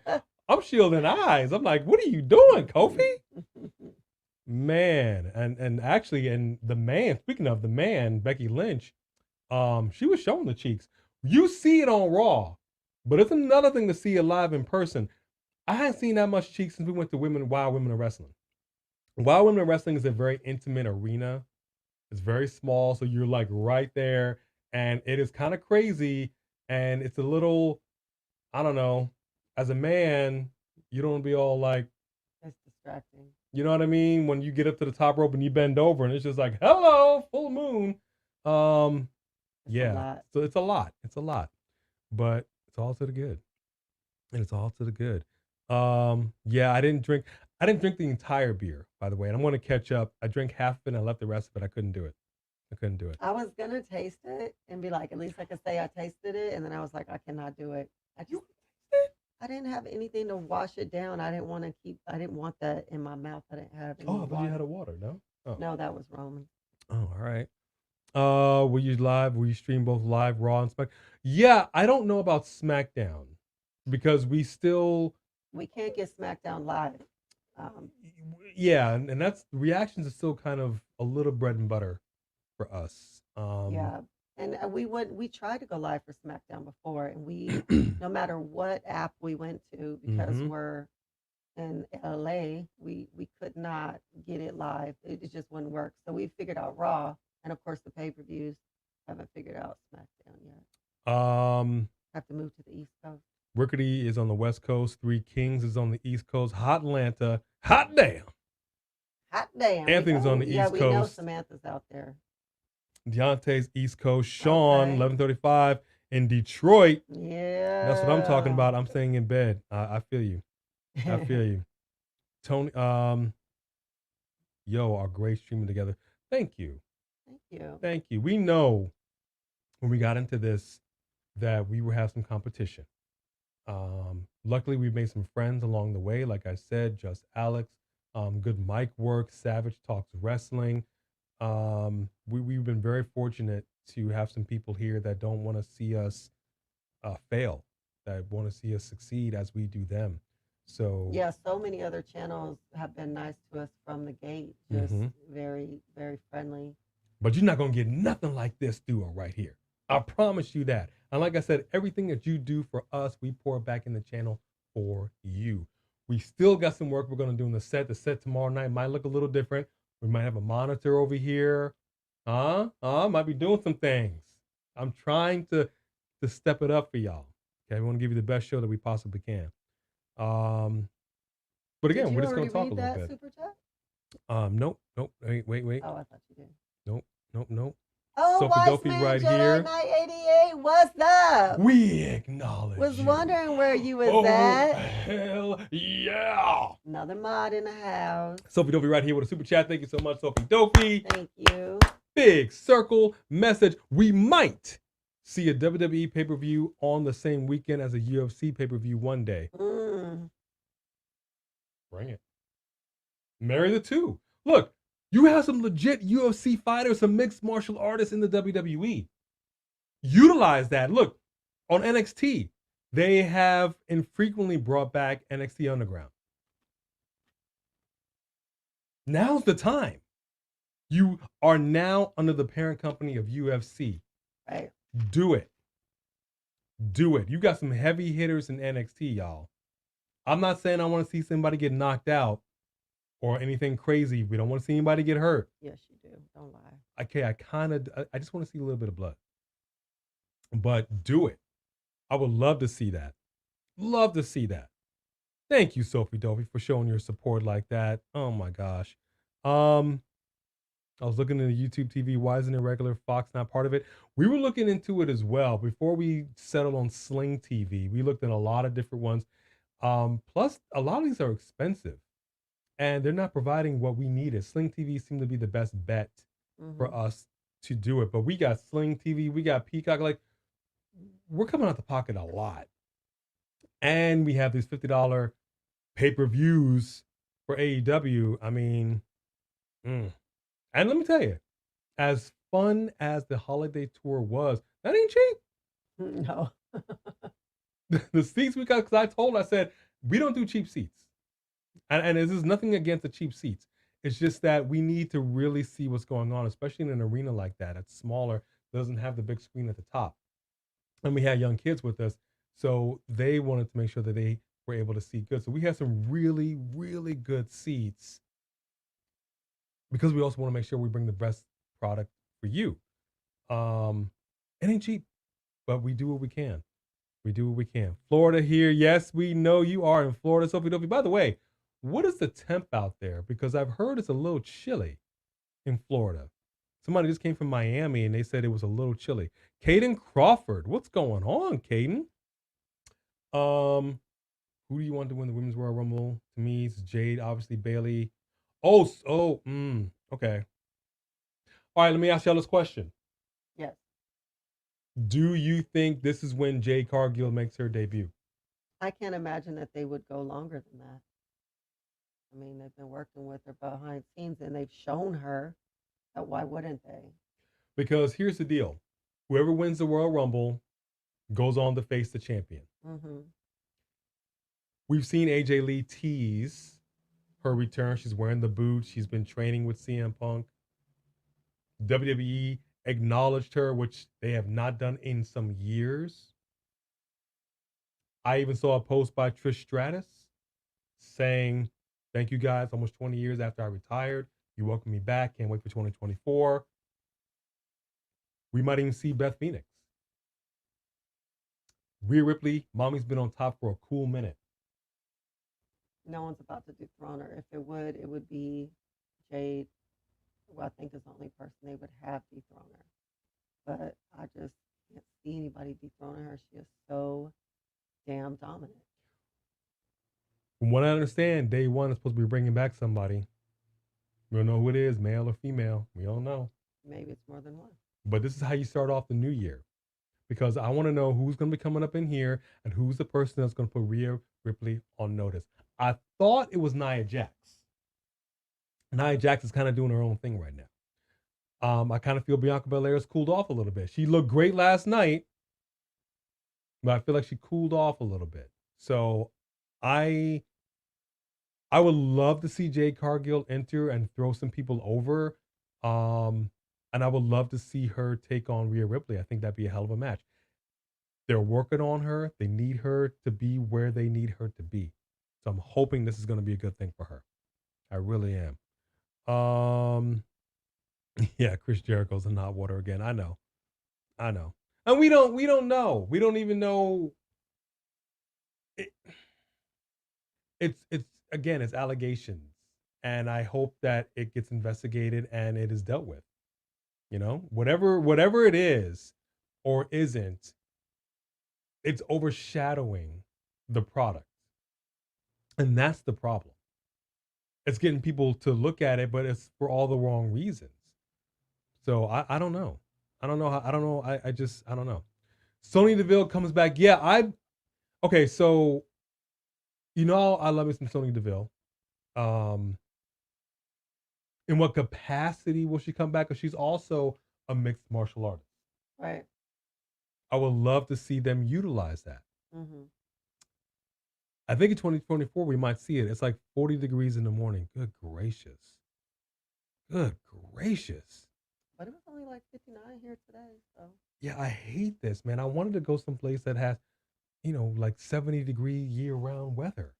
S3: I'm shielding eyes. I'm like, what are you doing, Kofi? Man, and actually, and the man. Speaking of the man, Becky Lynch, she was showing the cheeks. You see it on Raw, but it's another thing to see it live in person. I hadn't seen that much cheeks since we went to Wild Women of Wrestling. Wild Women of Wrestling is a very intimate arena. It's very small, so you're like right there, and it is kind of crazy, and it's a little, I don't know, as a man, you don't be all like,
S4: it's distracting.
S3: You know what I mean? When you get up to the top rope and you bend over, and it's just like, hello, full moon. Yeah, so it's a lot. It's a lot, but it's all to the good, and it's all to the good. Yeah, I didn't drink the entire beer, by the way, and I'm going to catch up. I drank half of it and I left the rest of it. I couldn't do it.
S4: I was gonna taste it and be like, at least I could say I tasted it, and then I was like, I cannot do it. I didn't have anything to wash it down. I didn't want that in my mouth. I didn't have any.
S3: Oh, I thought you had a water, no? Oh.
S4: No, that was Roman.
S3: Oh, all right. Will you stream both live, Raw and Smack? Yeah, I don't know about SmackDown because we
S4: can't get SmackDown live.
S3: Yeah, and that's reactions are still kind of a little bread and butter for us.
S4: Yeah, and we tried to go live for SmackDown before, and we no matter what app we went to, because we're in LA, we could not get it live. It just wouldn't work. So we figured out Raw. And of course, the pay-per-views, haven't figured out SmackDown yet. Have to move to the East Coast.
S3: Rickety is on the West Coast. Three Kings is on the East Coast. Hot Atlanta. Hot damn.
S4: Hot damn.
S3: Anthony's on the East Coast.
S4: Yeah, we know Samantha's out there.
S3: Deontay's East Coast. Sean, 11:35 in Detroit.
S4: Yeah.
S3: That's what I'm talking about. I'm staying in bed. I feel you. I feel you. Tony, our great streaming together. Thank you. Thank you. We know when we got into this that we would have some competition. Luckily, we made some friends along the way. Like I said, Just Alex, good mic work, Savage Talks Wrestling. We've been very fortunate to have some people here that don't want to see us fail, that want to see us succeed as we do them. So
S4: yeah, so many other channels have been nice to us from the gate. Just very, very friendly.
S3: But you're not going to get nothing like this duo right here. I promise you that. And like I said, everything that you do for us, we pour back in the channel for you. We still got some work we're going to do in the set. The set tomorrow night might look a little different. We might have a monitor over here. Might be doing some things. I'm trying to step it up for y'all. Okay, we want to give you the best show that we possibly can. But
S4: Did
S3: again,
S4: you
S3: we're just
S4: already
S3: gonna talk a
S4: read
S3: little
S4: that
S3: bit.
S4: super chat?
S3: Nope. Wait.
S4: Oh, I thought you did.
S3: Nope.
S4: Oh,
S3: Sophie Dopey
S4: Weissman,
S3: right
S4: Jedi
S3: here.
S4: Knight 88, what's up?
S3: We acknowledge
S4: Was
S3: you.
S4: wondering where you was
S3: Oh,
S4: at.
S3: hell yeah.
S4: Another mod in the house.
S3: Sophie Dopey right here with a super chat. Thank you so much, Sophie Dopey.
S4: Thank you.
S3: Big circle message. We might see a WWE pay-per-view on the same weekend as a UFC pay-per-view one day. Bring it. Marry the two. Look, you have some legit UFC fighters, some mixed martial artists in the WWE. Utilize that. Look, on NXT, they have infrequently brought back NXT Underground. Now's the time. You are now under the parent company of UFC.
S4: Right.
S3: Do it. You got some heavy hitters in NXT, y'all. I'm not saying I want to see somebody get knocked out or anything crazy. We don't want to see anybody get hurt.
S4: Yes, you do. Don't lie.
S3: Okay, I just want to see a little bit of blood. But do it. I would love to see that. Love to see that. Thank you, Sophie Dovey, for showing your support like that. Oh my gosh. I was looking into YouTube TV. Why isn't it regular Fox not part of it? We were looking into it as well. Before we settled on Sling TV, we looked at a lot of different ones. Plus, a lot of these are expensive. And they're not providing what we needed. Sling TV seemed to be the best bet for us to do it. But we got Sling TV. We got Peacock. Like, we're coming out the pocket a lot. And we have these $50 pay-per-views for AEW. I mean, And let me tell you, as fun as the holiday tour was, that ain't cheap.
S4: No.
S3: The seats we got, because I said, we don't do cheap seats. And this is nothing against the cheap seats. It's just that we need to really see what's going on, especially in an arena like that. It's smaller, doesn't have the big screen at the top. And we had young kids with us, so they wanted to make sure that they were able to see good. So we had some really, really good seats, because we also want to make sure we bring the best product for you. It ain't cheap, but we do what we can. Florida here. Yes, we know you are in Florida. Sophie Dopey. By the way, what is the temp out there? Because I've heard it's a little chilly in Florida. Somebody just came from Miami and they said it was a little chilly. Caden Crawford. What's going on, Caden? Who do you want to win the Women's Royal Rumble? To me, it's Jade, obviously Bailey. Okay. All right, let me ask y'all this question.
S4: Yes.
S3: Do you think this is when Jade Cargill makes her debut?
S4: I can't imagine that they would go longer than that. I mean, they've been working with her behind the scenes and they've shown her that why wouldn't they?
S3: Because here's the deal. Whoever wins the Royal Rumble goes on to face the champion. We've seen AJ Lee tease her return. She's wearing the boots. She's been training with CM Punk. WWE acknowledged her, which they have not done in some years. I even saw a post by Trish Stratus saying, thank you guys, almost 20 years after I retired. You welcome me back. Can't wait for 2024. We might even see Beth Phoenix. Rhea Ripley, mommy's been on top for a cool minute.
S4: No one's about to dethrone her. If it would be Jade, who I think is the only person they would have dethrone her. But I just can't see anybody dethroning her. She is so damn dominant.
S3: From what I understand, Day One is supposed to be bringing back somebody. We don't know who it is, male or female. We don't know.
S4: Maybe it's more than one.
S3: But this is how you start off the new year. Because I want to know who's going to be coming up in here and who's the person that's going to put Rhea Ripley on notice. I thought it was Nia Jax. Nia Jax is kind of doing her own thing right now. I kind of feel Bianca Belair's cooled off a little bit. She looked great last night, but I feel like she cooled off a little bit. So I would love to see Jade Cargill enter and throw some people over. And I would love to see her take on Rhea Ripley. I think that'd be a hell of a match. They're working on her. They need her to be where they need her to be. So I'm hoping this is going to be a good thing for her. I really am. Yeah, Chris Jericho's in hot water again. I know. And we don't know. We don't even know. It, it's again, it's allegations. And I hope that it gets investigated and it is dealt with. You know, whatever it is or isn't, it's overshadowing the product. And that's the problem. It's getting people to look at it, but it's for all the wrong reasons. So I don't know. I don't know how, I don't know. I don't know. Sony Deville comes back. Yeah, okay, so you know I love me some Sony Deville. In what capacity will she come back? Because she's also a mixed martial artist.
S4: Right.
S3: I would love to see them utilize that.
S4: Mm-hmm.
S3: I think in 2024 we might see it. It's like 40 degrees in the morning. Good gracious. Good gracious.
S4: But it was only like 59 here today, so.
S3: Yeah, I hate this, man. I wanted to go someplace that has, like 70-degree year-round weather.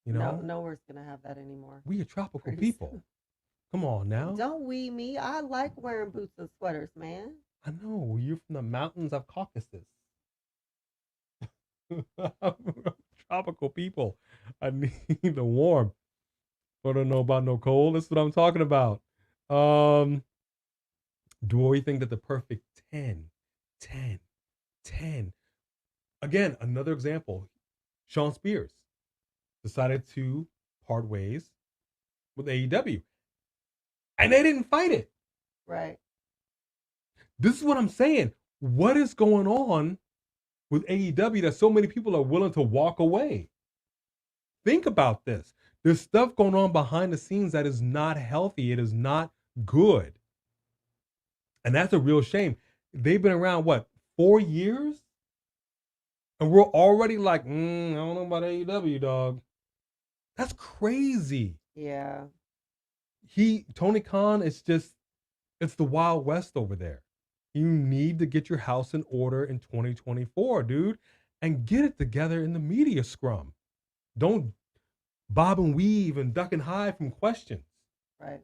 S4: No, nowhere's gonna have that anymore.
S3: We are tropical
S4: Pretty
S3: people.
S4: soon.
S3: Come on now.
S4: Don't we me? I like wearing boots and sweaters, man.
S3: I know. You're from the mountains of Caucasus. Tropical people. I need the warm. I don't know about no cold. That's what I'm talking about. Do we think that the perfect 10? Again, another example. Sean Spears decided to part ways with AEW. And they didn't fight it.
S4: Right.
S3: This is what I'm saying. What is going on with AEW that so many people are willing to walk away? Think about this. There's stuff going on behind the scenes that is not healthy. It is not good. And that's a real shame. They've been around, 4 years? And we're already like, I don't know about AEW, dog. That's crazy.
S4: Yeah.
S3: Tony Khan, it's the Wild West over there. You need to get your house in order in 2024, dude, and get it together in the media scrum. Don't bob and weave and duck and hide from questions.
S4: Right.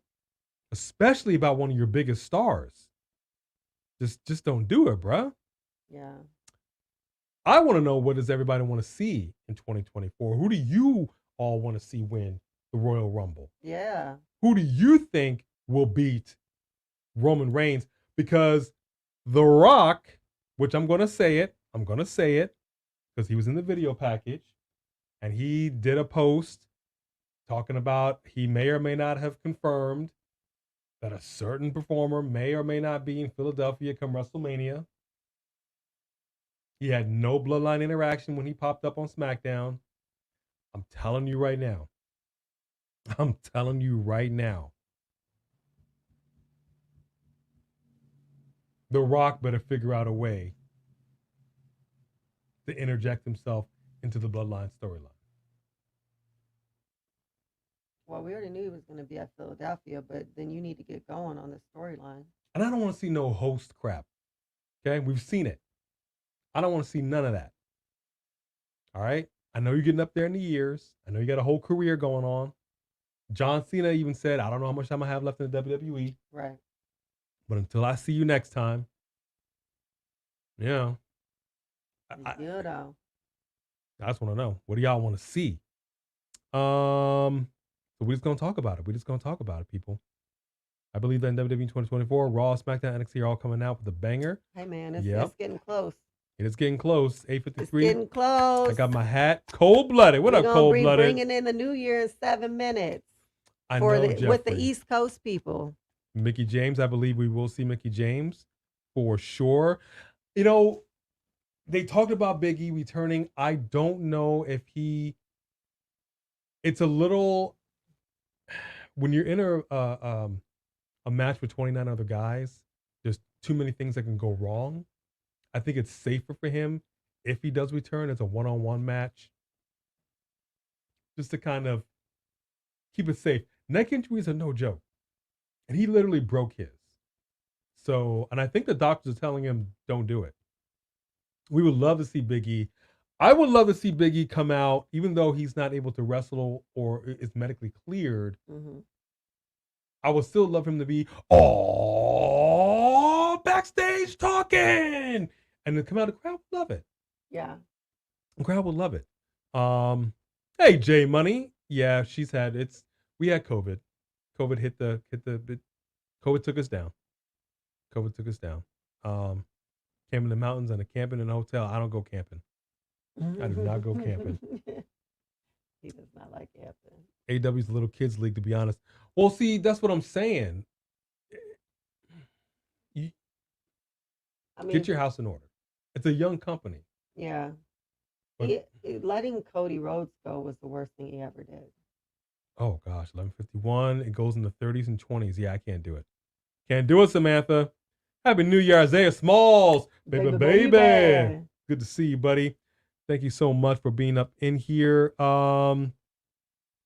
S3: Especially about one of your biggest stars. Just don't do it, bruh.
S4: Yeah.
S3: I want to know, what does everybody want to see in 2024? Who do you all want to see win the Royal Rumble?
S4: Yeah.
S3: Who do you think will beat Roman Reigns? Because The Rock, which I'm going to say it because he was in the video package and he did a post talking about he may or may not have confirmed that a certain performer may or may not be in Philadelphia come WrestleMania. He had no bloodline interaction when he popped up on Smackdown. I'm telling you right now. The Rock better figure out a way to interject himself into the bloodline storyline.
S4: Well, we already knew he was going to be at Philadelphia, but then you need to get going on the storyline.
S3: And I don't want to see no host crap. Okay? We've seen it. I don't want to see none of that. All right? I know you're getting up there in the years. I know you got a whole career going on. John Cena even said, I don't know how much time I have left in the WWE.
S4: Right.
S3: But until I see you next time, I just want to know, what do y'all want to see? So we're just going to talk about it. People. I believe that in WWE 2024, Raw, SmackDown, NXT are all coming out with a banger.
S4: Hey, man, it's getting close.
S3: It is getting close. 8:53.
S4: It's getting close.
S3: I got my hat. Cold-blooded. What up, cold-blooded?
S4: Bringing in the new year in 7 minutes.
S3: I know,
S4: with the East Coast people.
S3: Mickie James, I believe we will see Mickie James for sure. They talked about Big E returning. I don't know if it's a little, when you're in a match with 29 other guys, there's too many things that can go wrong. I think it's safer for him if he does return as a one-on-one match, just to kind of keep it safe. Neck injuries are no joke. And he literally broke his. So, and I think the doctors are telling him, don't do it. We would love to see Big E. I would love to see Big E come out, even though he's not able to wrestle or is medically cleared.
S4: Mm-hmm.
S3: I would still love him to be all He's talking, and then come out, the crowd would love it.
S4: Yeah.
S3: The crowd would love it. Hey, J Money. Yeah, we had COVID. COVID hit the COVID took us down. COVID took us down. Camping in the mountains and camping in a hotel. I don't go camping. I do not go camping.
S4: He does not like camping.
S3: AEW's a little kids league, to be honest. Well, see, that's what I'm saying. Get your house in order. It's a young company.
S4: Yeah.
S3: But,
S4: Letting Cody Rhodes go was the worst thing he ever did.
S3: Oh, gosh, 11:51. It goes in the 30s and 20s. Yeah, I can't do it. Can't do it, Samantha. Happy New Year, Isaiah Smalls. Baby. Good to see you, buddy. Thank you so much for being up in here.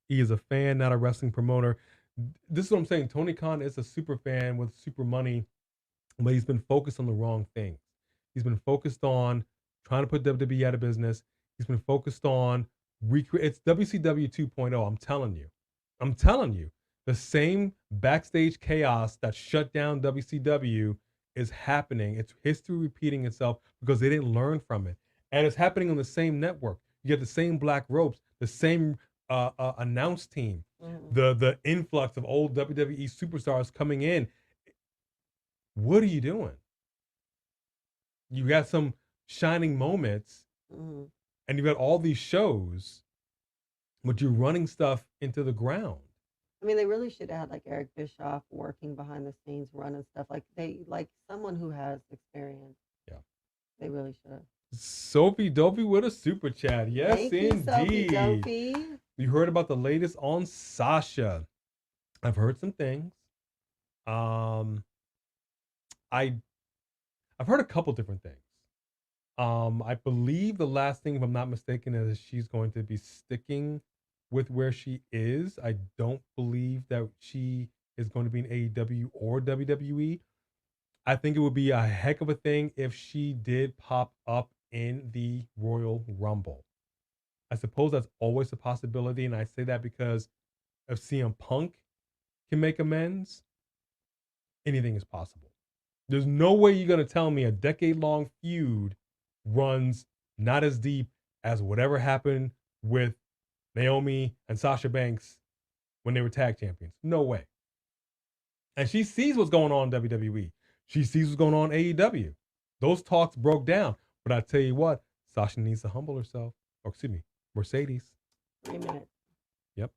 S3: He is a fan, not a wrestling promoter. This is what I'm saying. Tony Khan is a super fan with super money, but he's been focused on the wrong things. He's been focused on trying to put WWE out of business. He's been focused on it's WCW 2.0. I'm telling you, the same backstage chaos that shut down WCW is happening. It's history repeating itself because they didn't learn from it. And it's happening on the same network. You get the same black ropes, the same announce team, the influx of old WWE superstars coming in. What are you doing? You got some shining moments, and you got all these shows, but you're running stuff into the ground.
S4: I mean, they really should have had like Eric Bischoff working behind the scenes, running stuff like someone who has experience. Yeah, they really should have.
S3: Sophie Dopey with a super chat. Yes,
S4: Thank
S3: indeed.
S4: You, Sophie Dopey.
S3: You heard about the latest on Sasha. I've heard some things. I've heard a couple different things. I believe the last thing, if I'm not mistaken, is she's going to be sticking with where she is. I don't believe that she is going to be in AEW or WWE. I think it would be a heck of a thing if she did pop up in the Royal Rumble. I suppose that's always a possibility, and I say that because if CM Punk can make amends, anything is possible. There's no way you're going to tell me a decade-long feud runs not as deep as whatever happened with Naomi and Sasha Banks when they were tag champions. No way. And she sees what's going on in WWE. She sees what's going on in AEW. Those talks broke down. But I tell you what, Sasha needs to humble herself. Or excuse me, Mercedes.
S4: 3 minutes.
S3: Yep.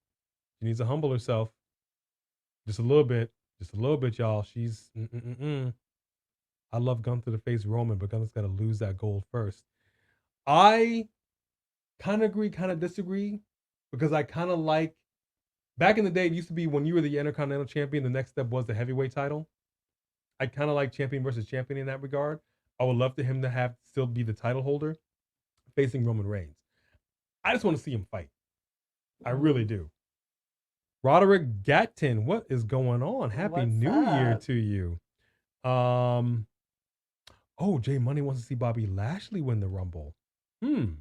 S3: She needs to humble herself. Just a little bit. Just a little bit, y'all. She's I love Gunther to face Roman, but Gunther's got to lose that gold first. I kind of agree, kind of disagree, because I kind of like, back in the day, it used to be when you were the Intercontinental Champion, the next step was the heavyweight title. I kind of like champion versus champion in that regard. I would love for him to still be the title holder facing Roman Reigns. I just want to see him fight. I really do. Roderick Gatton, what is going on? Happy New Year to you. Jay Money wants to see Bobby Lashley win the Rumble.
S4: You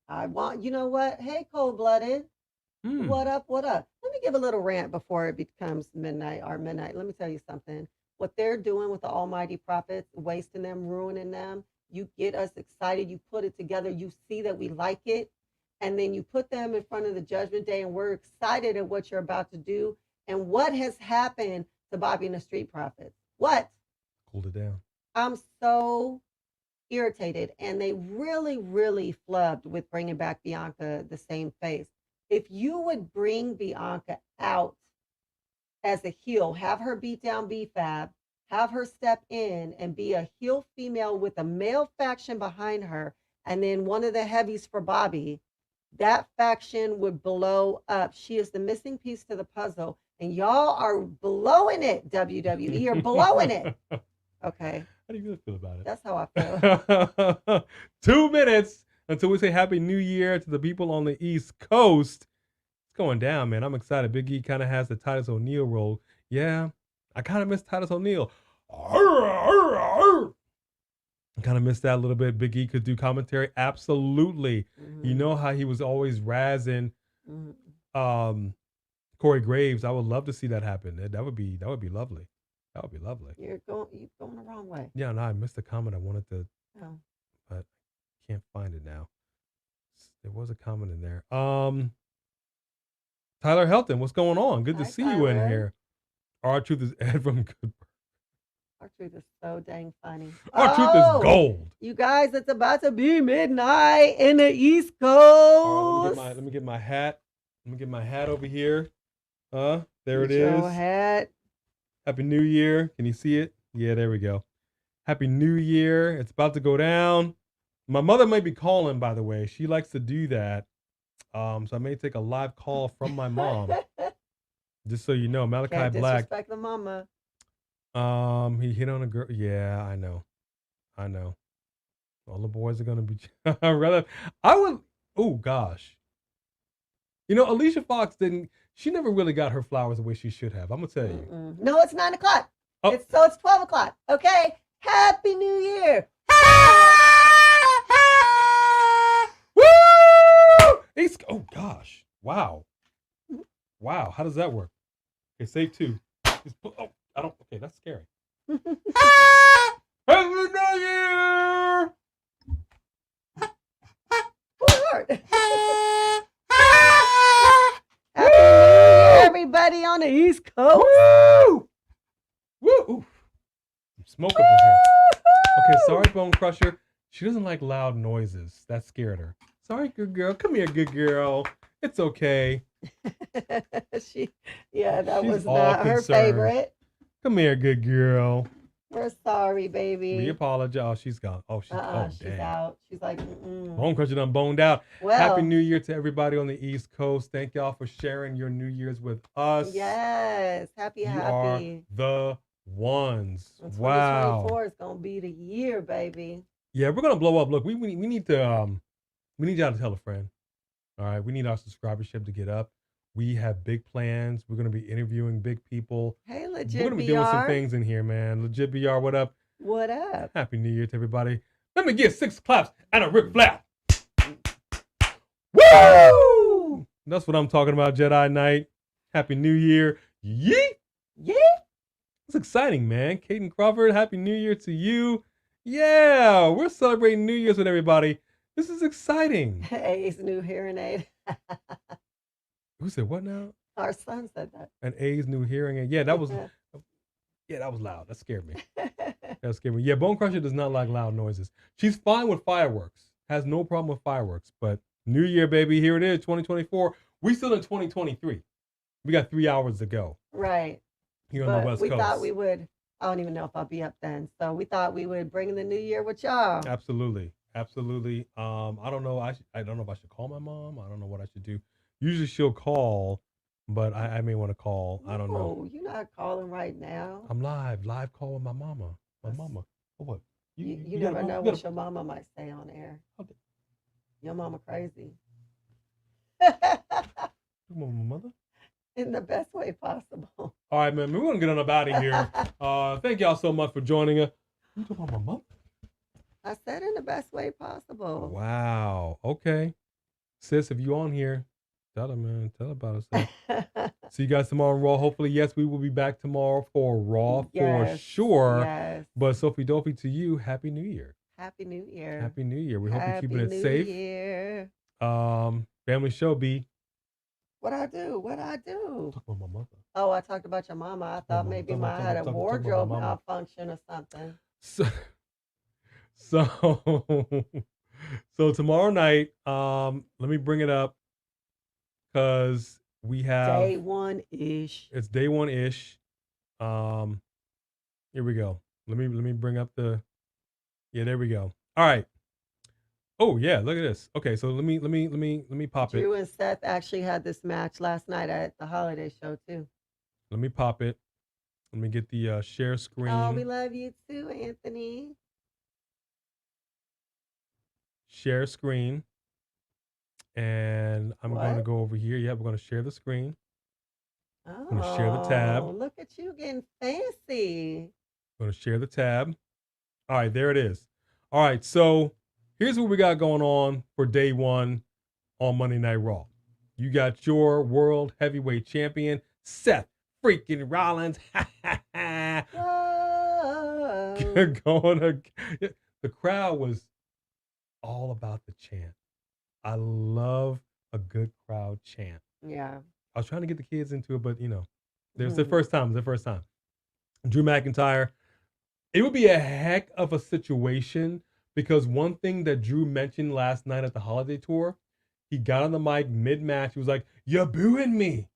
S4: know what? Hey, Cold-Blooded. What up? Let me give a little rant before it becomes midnight. Let me tell you something. What they're doing with the almighty prophets, wasting them, ruining them, you get us excited. You put it together. You see that we like it. And then you put them in front of the judgment day, and we're excited at what you're about to do. And what has happened to Bobby and the Street Profits? What?
S3: Cooled it down.
S4: I'm so irritated. And they really, really flubbed with bringing back Bianca the same face. If you would bring Bianca out as a heel, have her beat down B-Fab, have her step in and be a heel female with a male faction behind her, and then one of the heavies for Bobby, that faction would blow up. She is the missing piece to the puzzle, and y'all are blowing it, WWE. You're blowing it. Okay.
S3: How do you feel about it?
S4: That's how I feel.
S3: 2 minutes until we say Happy New Year to the people on the East Coast. It's going down, man. I'm excited. Big E kind of has the Titus O'Neil role. Yeah, I kind of miss Titus O'Neil. I kind of missed that a little bit. Big E could do commentary. Absolutely. You know how he was always razzing Corey Graves. I would love to see that happen. That would be lovely. That would be lovely.
S4: You're going the wrong way.
S3: Yeah, no, I missed a comment I wanted to,
S4: Oh.
S3: but can't find it now. There was a comment in there. Tyler Helton, what's going on? Good to
S4: Hi,
S3: see you in
S4: Tyler.
S3: here. Our Truth is Ed from Good.
S4: Our Truth is so dang funny.
S3: Our Truth is gold.
S4: You guys, it's about to be midnight in the East Coast.
S3: All right, let me get my hat. Let me get my hat over here. There it
S4: Get your
S3: is.
S4: hat.
S3: Happy New Year. Can you see it? Yeah, there we go. Happy New Year. It's about to go down. My mother may be calling, by the way. She likes to do that. So I may take a live call from my mom. Just so you know, Malachi
S4: Can't
S3: Black.
S4: disrespect the mama.
S3: He hit on a girl. Yeah, I know. All the boys are gonna be rather. I would. Oh gosh. You know, Alicia Fox didn't. She never really got her flowers the way she should have. I'm gonna tell you.
S4: Mm-mm. No, it's 9 o'clock.
S3: Oh.
S4: It's 12 o'clock. Okay. Happy New Year.
S3: Woo! Oh gosh. Wow. How does that work? Okay, save 2. Oh, I don't. Okay, that's scary. Happy New Year!
S4: Happy New Year, everybody on the East Coast.
S3: Woo! Woo! Ooh. Smoke up in here. Okay, sorry, Bone Crusher. She doesn't like loud noises. That scared her. Sorry, good girl. Come here, good girl. It's okay.
S4: That
S3: She's
S4: was
S3: all
S4: not her
S3: concerned.
S4: favorite.
S3: Come here, good girl.
S4: We're sorry, baby.
S3: We apologize. Oh, she's gone. Oh, she's
S4: She's
S3: dang.
S4: out. She's like, mm-mm.
S3: Bone Crusher done boned out.
S4: Well,
S3: Happy New Year to everybody on the East Coast. Thank y'all for sharing your New Year's with us.
S4: yes. Happy.
S3: You are the ones.
S4: And
S3: Wow.
S4: 2024 is gonna be the year, baby.
S3: Yeah, we're gonna blow up. Look, we need to we need y'all to tell a friend. All right, we need our subscribership to get up. We have big plans. We're gonna be interviewing big people.
S4: Hey,
S3: We're
S4: legit
S3: gonna be doing some
S4: BR.
S3: things in here, man. Legit BR, what up?
S4: What up?
S3: Happy New Year to everybody. Let me get 6 claps and a Ric Flair. Woo! That's what I'm talking about, Jedi Knight. Happy New Year. Yeet!
S4: Yeah.
S3: It's exciting, man. Caden Crawford, Happy New Year to you. Yeah, we're celebrating New Year's with everybody. This is exciting.
S4: A's new hearing aid.
S3: Who said what now?
S4: Our son said that.
S3: An A's new hearing aid. Yeah, that was loud. That scared me. That scared me. Yeah, Bone Crusher does not like loud noises. She's fine with fireworks. Has no problem with fireworks. But New Year, baby, here it is, 2024. We still in 2023. We got 3 hours to go.
S4: Right.
S3: Here on the West
S4: we
S3: Coast.
S4: thought we would. I don't even know if I'll be up then. So we thought we would bring in the new year with y'all.
S3: Absolutely. I don't know. I don't know if I should call my mom. I don't know what I should do. Usually she'll call, but I may want to call. I don't know.
S4: No, you're not calling right now.
S3: I'm live call with my mama. Oh, what?
S4: You never know what your mama might say on air.
S3: Okay.
S4: Your mama crazy.
S3: My mother?
S4: In the best way possible.
S3: All right, man. We're going to get on up out of here. Thank y'all so much for joining us. You talking about my mother?
S4: I said in the best way possible.
S3: Wow. Okay. Sis, if you on here, tell her, man. Tell her about us. See you guys tomorrow on Raw. Hopefully, yes, we will be back tomorrow for Raw for sure.
S4: Yes.
S3: But Sophie Dopey, to you, Happy New Year.
S4: Happy New Year.
S3: Happy New Year. We hope you're keeping it
S4: Happy
S3: safe.
S4: New Year.
S3: Family show, B.
S4: What I do?
S3: Talk about my mother.
S4: Oh, I talked about your mama. I thought maybe I had a wardrobe malfunction or something.
S3: So tomorrow night, let me bring it up because we have
S4: Day one-ish.
S3: It's day one-ish. Here we go. Let me bring up there we go. All right. Oh yeah, look at this. Okay, so let me pop it.
S4: Drew and Seth actually had this match last night at the holiday show too.
S3: Let me pop it. Let me get the share screen.
S4: Oh, we love you too, Anthony.
S3: Share screen. And I'm going to go over here. Yeah, we're going to share the screen.
S4: Oh,
S3: I'm going to share the tab.
S4: Look at you getting fancy.
S3: I'm going to share the tab. All right, there it is. All right, so here's what we got going on for day one on Monday Night Raw. You got your World Heavyweight Champion, Seth freaking Rollins. The crowd was all about the chant. I love a good crowd chant.
S4: Yeah.
S3: I was trying to get the kids into it, but there's the first time. Drew McIntyre. It would be a heck of a situation because one thing that Drew mentioned last night at the Holiday Tour, he got on the mic mid-match. He was like, "You're booing me.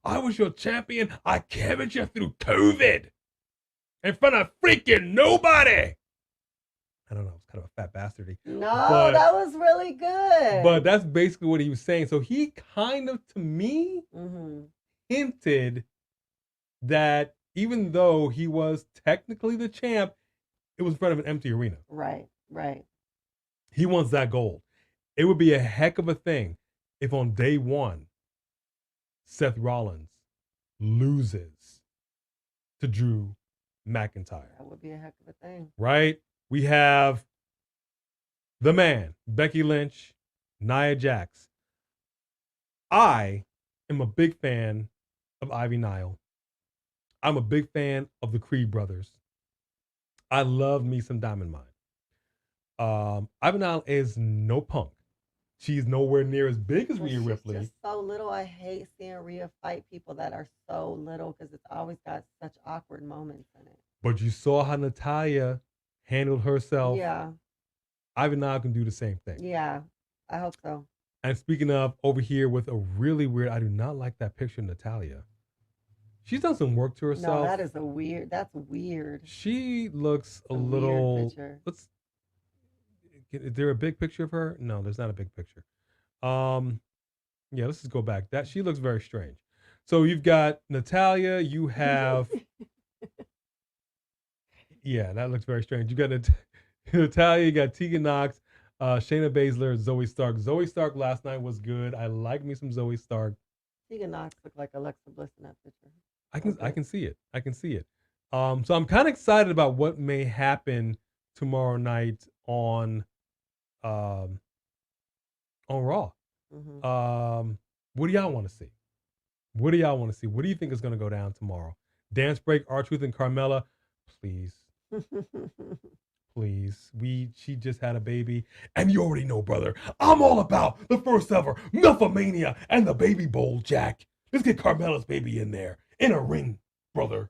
S3: I was your champion. I carried you through COVID in front of freaking nobody." I don't know. It's kind of a fat bastardy.
S4: No, that was really good.
S3: But that's basically what he was saying. So he kind of, to me, hinted that even though he was technically the champ, it was in front of an empty arena.
S4: Right.
S3: He wants that gold. It would be a heck of a thing if on day one, Seth Rollins loses to Drew McIntyre.
S4: That would be a heck of a thing.
S3: Right? We have the man, Becky Lynch, Nia Jax. I am a big fan of Ivy Nile. I'm a big fan of the Creed brothers. I love me some Diamond Mine. Ivy Nile is no punk. She's nowhere near as big as Rhea Ripley.
S4: She's just so little. I hate seeing Rhea fight people that are so little because it's always got such awkward moments in it.
S3: But you saw how Natalya handled herself.
S4: Yeah.
S3: Ivy Nile can do the same thing.
S4: Yeah, I hope so.
S3: And speaking of, over here with a really weird, I do not like that picture of Natalya. She's done some work to herself.
S4: No, that's weird.
S3: She looks a little.
S4: Weird picture.
S3: Is there a big picture of her? No, there's not a big picture. Yeah, let's just go back. She looks very strange. So you've got Natalya, you have yeah, that looks very strange. You got Natalya, you got Tegan Nox, Shayna Baszler, Zoe Stark. Zoe Stark last night was good. I like me some Zoe Stark.
S4: Tegan Nox looked like Alexa Bliss in that picture.
S3: I can see it. So I'm kind of excited about what may happen tomorrow night on Raw. What do y'all want to see? What do you think is going to go down tomorrow? Dance break, R-Truth and Carmella, please. Please. She just had a baby. And you already know, brother, I'm all about the first ever Milfomania and the baby bowl, Jack. Let's get Carmella's baby in there. In a ring, brother.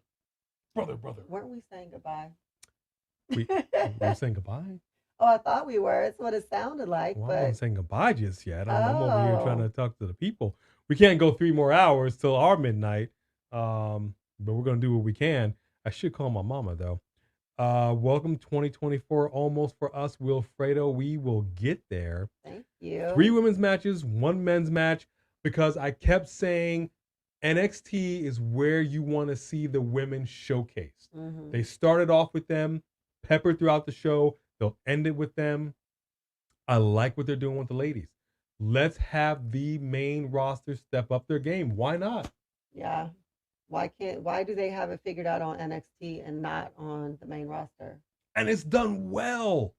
S4: Weren't we saying goodbye?
S3: We saying goodbye?
S4: Oh, I thought we were. It's what it sounded like.
S3: Well,
S4: but...
S3: I wasn't saying goodbye just yet. I'm over here trying to talk to the people. We can't go 3 more hours till our midnight. But we're going to do what we can. I should call my mama, though. Welcome 2024 almost for us, Wilfredo. We will get there.
S4: Thank you.
S3: 3 women's matches, 1 men's match, because I kept saying NXT is where you want to see the women showcased. They started off with them, peppered throughout the show. They'll end it with them. I like what they're doing with the ladies. Let's have the main roster step up their game. Why not?
S4: Yeah. Why do they have it figured out on NXT and not on the main roster?
S3: And it's done well.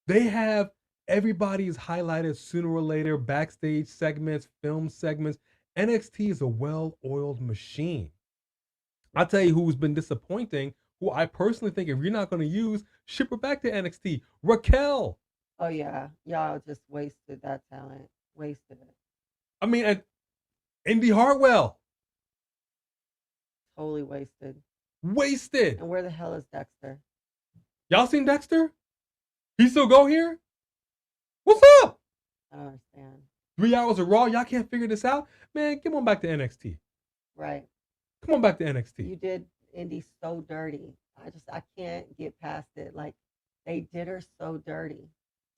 S3: They have everybody is highlighted sooner or later, backstage segments, film segments. NXT is a well-oiled machine. I'll tell you who's been disappointing, who I personally think if you're not going to use, ship her back to NXT. Raquel.
S4: Oh, yeah. Y'all just wasted that talent. Wasted it.
S3: I mean, Indy Hartwell.
S4: Totally wasted.
S3: Wasted.
S4: And where the hell is Dexter?
S3: Y'all seen Dexter? He still go here? What's up?
S4: I don't understand.
S3: 3 hours of Raw, y'all can't figure this out? Man, come on back to NXT.
S4: Right.
S3: Come on back to NXT.
S4: You did Indy so dirty. I can't get past it. Like, they did her so dirty.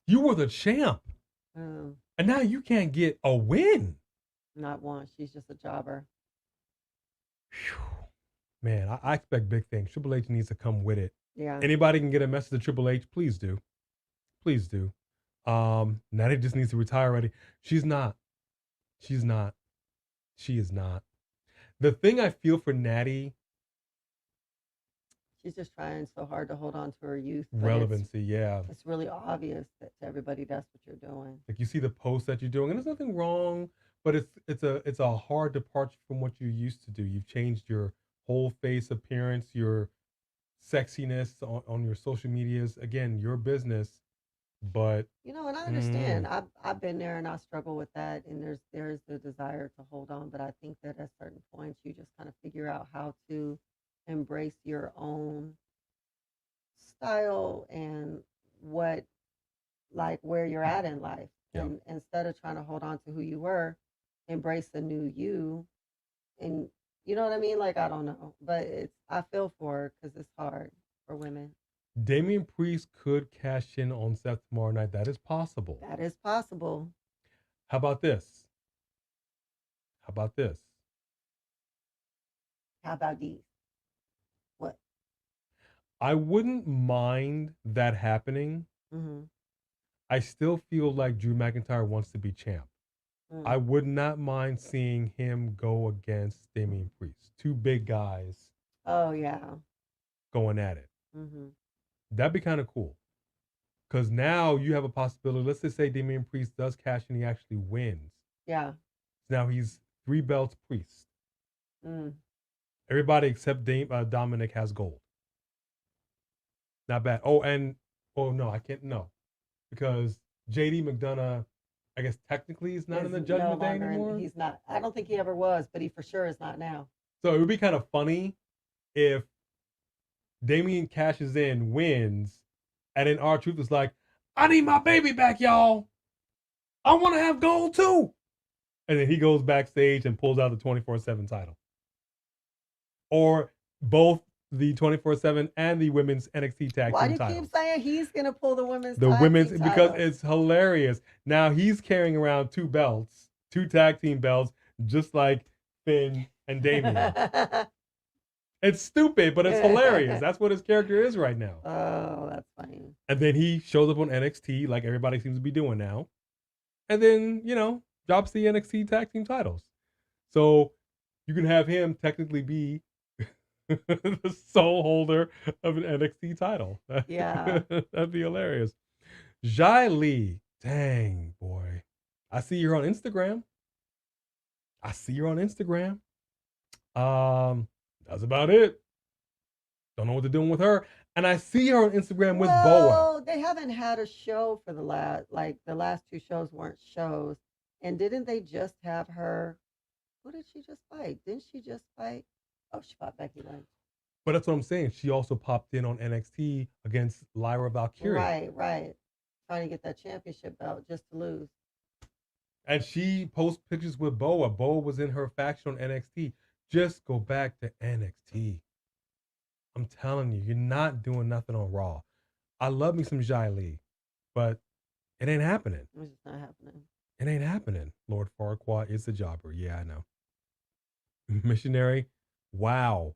S3: You were the champ. And now you can't get a win.
S4: Not one. She's just a jobber.
S3: Whew. Man, I expect big things. Triple H needs to come with it.
S4: Yeah.
S3: Anybody can get a message to Triple H, please do. Please do. Natty just needs to retire already. She is not. The thing I feel for Natty,
S4: she's just trying so hard to hold on to her youth.
S3: Relevancy, yeah.
S4: It's really obvious that to everybody that's what you're doing.
S3: Like you see the posts that you're doing, and there's nothing wrong, but it's a hard departure from what you used to do. You've changed your whole face appearance. You're sexiness on your social medias. Again, your business, but
S4: And I understand. I've been there and I struggle with that. And there's the desire to hold on, but I think that at certain points you just kind of figure out how to embrace your own style and what like where you're at in life.
S3: Yeah.
S4: And instead of trying to hold on to who you were, embrace the new you. And you know what I mean? Like I don't know, but I feel for her because it's hard for women.
S3: Damian Priest could cash in on Seth tomorrow night. That is possible.
S4: That is possible.
S3: How about this? How about this?
S4: How about these? What?
S3: I wouldn't mind that happening.
S4: Mm-hmm.
S3: I still feel like Drew McIntyre wants to be champ. I would not mind seeing him go against Damian Priest. Two big guys.
S4: Oh yeah.
S3: Going at it.
S4: Mm-hmm.
S3: That'd be kind of cool. Because now you have a possibility. Let's just say Damian Priest does cash and he actually wins.
S4: Yeah.
S3: Now he's 3 belts Priest.
S4: Mm.
S3: Everybody except Dominic has gold. Not bad. Oh no, I can't. No, because JD McDonough, I guess technically he's not in the Judgment Day anymore.
S4: He's not. I don't think he ever was, but he for sure is not now.
S3: So it would be kind of funny if Damian cashes in, wins, and then R-Truth is like, I need my baby back, y'all. I want to have gold too. And then he goes backstage and pulls out the 24/7 title. Or both the 24/7 and the women's NXT tag
S4: Why
S3: team
S4: do you
S3: titles.
S4: keep saying he's going to pull the women's
S3: Because it's hilarious. Now he's carrying around 2 belts, 2 tag team belts, just like Finn and Damian. It's stupid, but it's hilarious. That's what his character is right now.
S4: Oh, that's funny.
S3: And then he shows up on NXT like everybody seems to be doing now. And then, drops the NXT tag team titles. So you can have him technically be the sole holder of an NXT title.
S4: Yeah.
S3: That'd be hilarious. Jai Lee. Dang, boy. I see you're on Instagram. That's about it. Don't know what they're doing with her. And I see her on Instagram with Boa.
S4: They haven't had a show for the last 2 shows weren't shows. And didn't they just have her? Who did she just fight? Didn't she just fight? Oh, she fought Becky Lynch.
S3: But that's what I'm saying. She also popped in on NXT against Lyra Valkyria.
S4: Right. Trying to get that championship belt just to lose.
S3: And she posts pictures with Boa. Boa was in her faction on NXT. Just go back to NXT. I'm telling you, you're not doing nothing on Raw. I love me some Jai Lee, but it ain't happening.
S4: It's just not happening.
S3: It ain't happening. Lord Farquaad is a jobber. Yeah, I know. Missionary. Wow.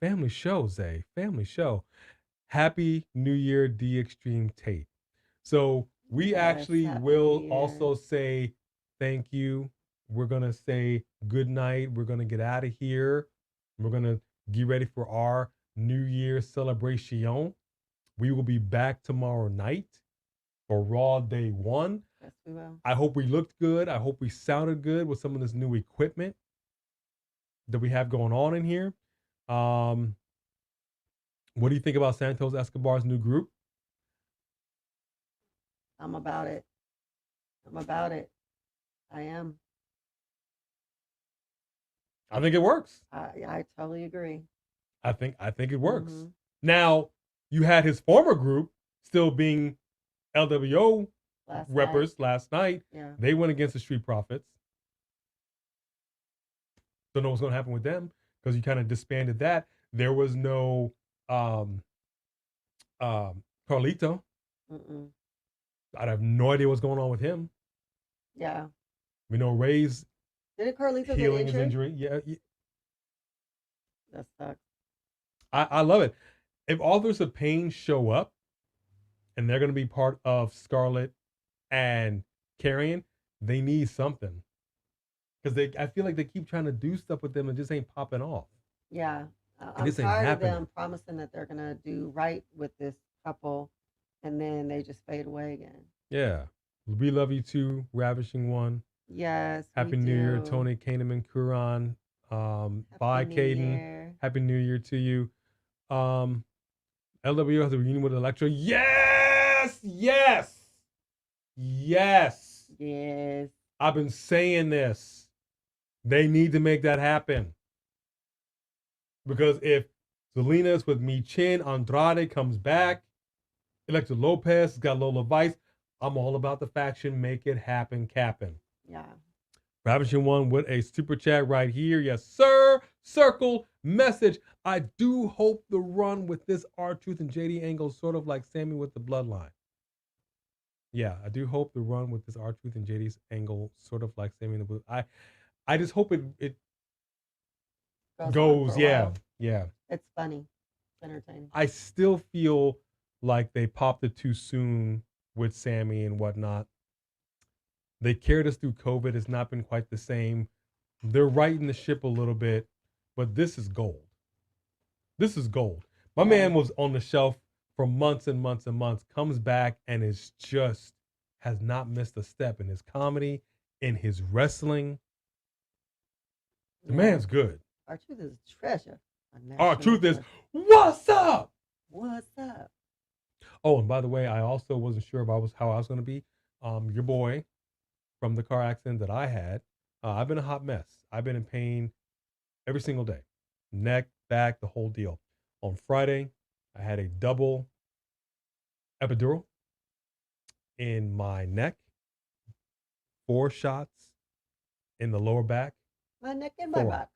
S3: Family show, Zay. Family show. Happy New Year, D Extreme Tate. So we actually will also say thank you. We're going to say good night. We're going to get out of here. We're going to get ready for our New Year celebration. We will be back tomorrow night for Raw Day One.
S4: Yes, we will.
S3: I hope we looked good. I hope we sounded good with some of this new equipment that we have going on in here. What do you think about Santos Escobar's new group?
S4: I'm about it. I am.
S3: I think it works.
S4: I totally agree.
S3: I think it works. Mm-hmm. Now, you had his former group still being LWO last night.
S4: Yeah.
S3: They went against the Street Profits. Don't know what's going to happen with them because you kind of disbanded that. There was no Carlito.
S4: Mm-mm.
S3: I have no idea what's going on with him.
S4: Yeah.
S3: We know Ray's
S4: didn't Carlito
S3: healing
S4: get
S3: his injury. Yeah.
S4: That sucks.
S3: I love it. If Authors of Pain show up and they're going to be part of Scarlett and Carrion, they need something. Because I feel like they keep trying to do stuff with them and just ain't popping off.
S4: Yeah. I'm tired of them promising that they're going to do right with this couple, and then they just fade away again.
S3: Yeah. We love you too, Ravishing One.
S4: Yes.
S3: Happy New Year, Tony Kahneman Kuran. Bye, Caden. Happy New Year to you. LW has a reunion with Electra. Yes. I've been saying this. They need to make that happen. Because if Zelina's with Michin, Andrade comes back, Electra Lopez got Lola Vice, I'm all about the faction. Make it happen, Captain.
S4: Yeah.
S3: Ravishing one with a super chat right here. Yes, sir. Circle message. I do hope the run with this R-Truth and JD angle sort of like Sammy with the bloodline. Yeah, I do hope the run with this R-Truth and JD's angle sort of like Sammy in the blue. I just hope it goes. Yeah.
S4: It's funny. It's entertaining.
S3: I still feel like they popped it too soon with Sammy and whatnot. They carried us through COVID. It's not been quite the same. They're righting the ship a little bit, but this is gold. This is gold. My man was on the shelf for months and months and months, comes back and is just has not missed a step in his comedy, in his wrestling. The man's good.
S4: R-Truth is treasure.
S3: R-Truth is, what's up?
S4: What's up?
S3: Oh, and by the way, I also wasn't sure about how I was going to be. Your boy from the car accident that I had, I've been a hot mess. I've been in pain every single day. Neck, back, the whole deal. On Friday, I had a double epidural in my neck, 4 shots in the lower back.
S4: My neck and my back.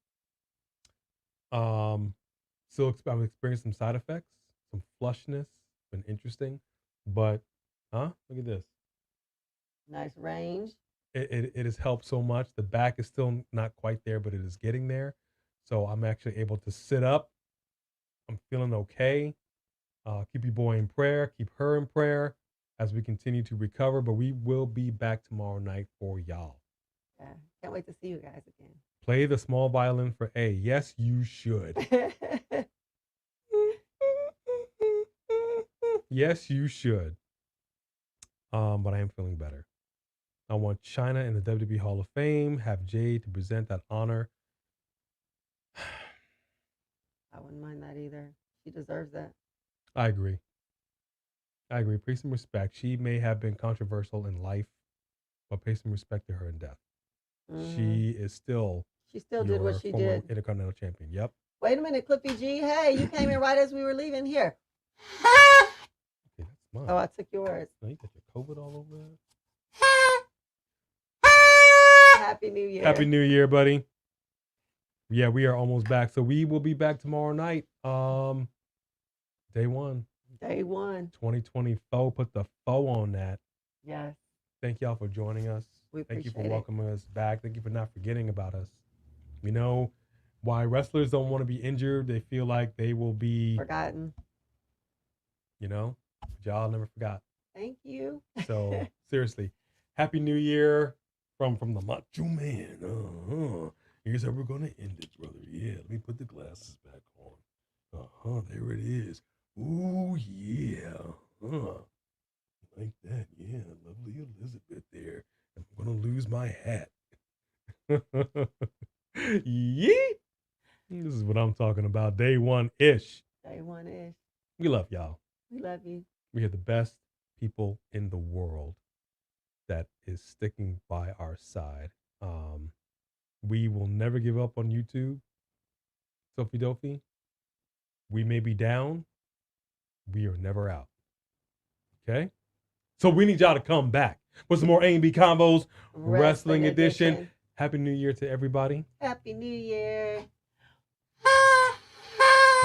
S3: Still I'm experiencing some side effects, some flushness. Been interesting, but look at this.
S4: Nice range.
S3: It has helped so much. The back is still not quite there, but it is getting there. So I'm actually able to sit up. I'm feeling okay. Keep your boy in prayer. Keep her in prayer as we continue to recover. But we will be back tomorrow night for y'all.
S4: Yeah, can't wait to see you guys again.
S3: Play the small violin for A. Yes, you should. Yes, you should. But I am feeling better. I want China in the WWE Hall of Fame. Have Jade to present that honor.
S4: I wouldn't mind that either. She deserves that.
S3: I agree. Pay some respect. She may have been controversial in life, but pay some respect to her in death. Mm-hmm. She still
S4: did what she did.
S3: Intercontinental champion. Yep.
S4: Wait a minute, Clippy G. Hey, you came in right as we were leaving here.
S3: Okay, that's mine.
S4: Oh, I took yours.
S3: No, you got your COVID all over it.
S4: Happy New Year.
S3: Happy New Year, buddy. Yeah, we are almost back. So we will be back tomorrow night. Day one.
S4: 2024.
S3: Put the foe on that.
S4: Yes.
S3: Thank y'all for joining us. Thank you for welcoming us back. Thank you for not forgetting about us. You know why wrestlers don't want to be injured. They feel like they will be
S4: forgotten.
S3: You know, but y'all never forgot.
S4: Thank you.
S3: So seriously, Happy New Year from the Macho Man. Here's how we're gonna end it, brother. Yeah, let me put the glasses back on. There it is. Ooh yeah. Like that. Yeah, lovely Elizabeth there. I'm gonna lose my hat. Yeah. This is what I'm talking about. Day one-ish. We love y'all.
S4: We love you.
S3: We have the best people in the world that is sticking by our side. We will never give up on YouTube. Sophie Dophie. We may be down. We are never out. Okay? So we need y'all to come back with some more A&B Combos Wrestling Edition. Happy New Year to everybody.
S4: Happy New Year.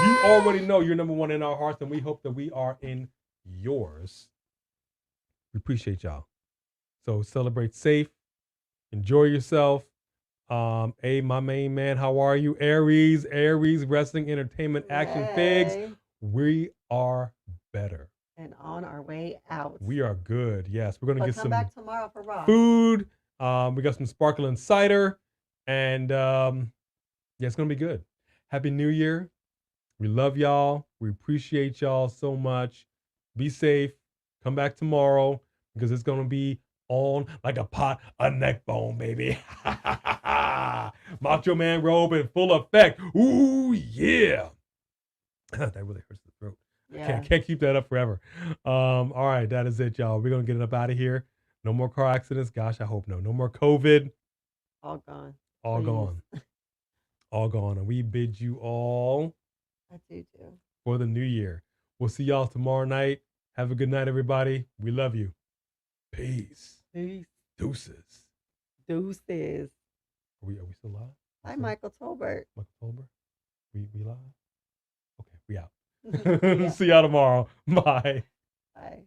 S3: You already know you're number one in our hearts, and we hope that we are in yours. We appreciate y'all. So celebrate safe. Enjoy yourself. Hey, my main man, how are you? Aries Wrestling Entertainment Action Figs. We are better.
S4: And on our way out.
S3: We are good. Yes, we're gonna get some
S4: back tomorrow for Raw.
S3: Food. We got some sparkling cider, and yeah, it's gonna be good. Happy New Year. We love y'all. We appreciate y'all so much. Be safe. Come back tomorrow because it's gonna be on like a pot of neck bone, baby. Macho Man robe in full effect. Ooh yeah. That really hurts the throat.
S4: Yeah.
S3: Can't keep that up forever. All right, that is it, y'all. We're gonna get it up out of here. No more car accidents. Gosh, I hope no. No more COVID.
S4: All gone.
S3: All
S4: Please.
S3: gone. All gone. And we bid you all
S4: I do too.
S3: for the new year. We'll see y'all tomorrow night. Have a good night, everybody. We love you. Peace.
S4: Peace.
S3: Deuces.
S4: Deuces.
S3: Are we still live?
S4: Hi, Michael Tolbert.
S3: Michael Tolbert? We live? Okay, we out.
S4: Yeah.
S3: See y'all tomorrow. Bye.
S4: Bye.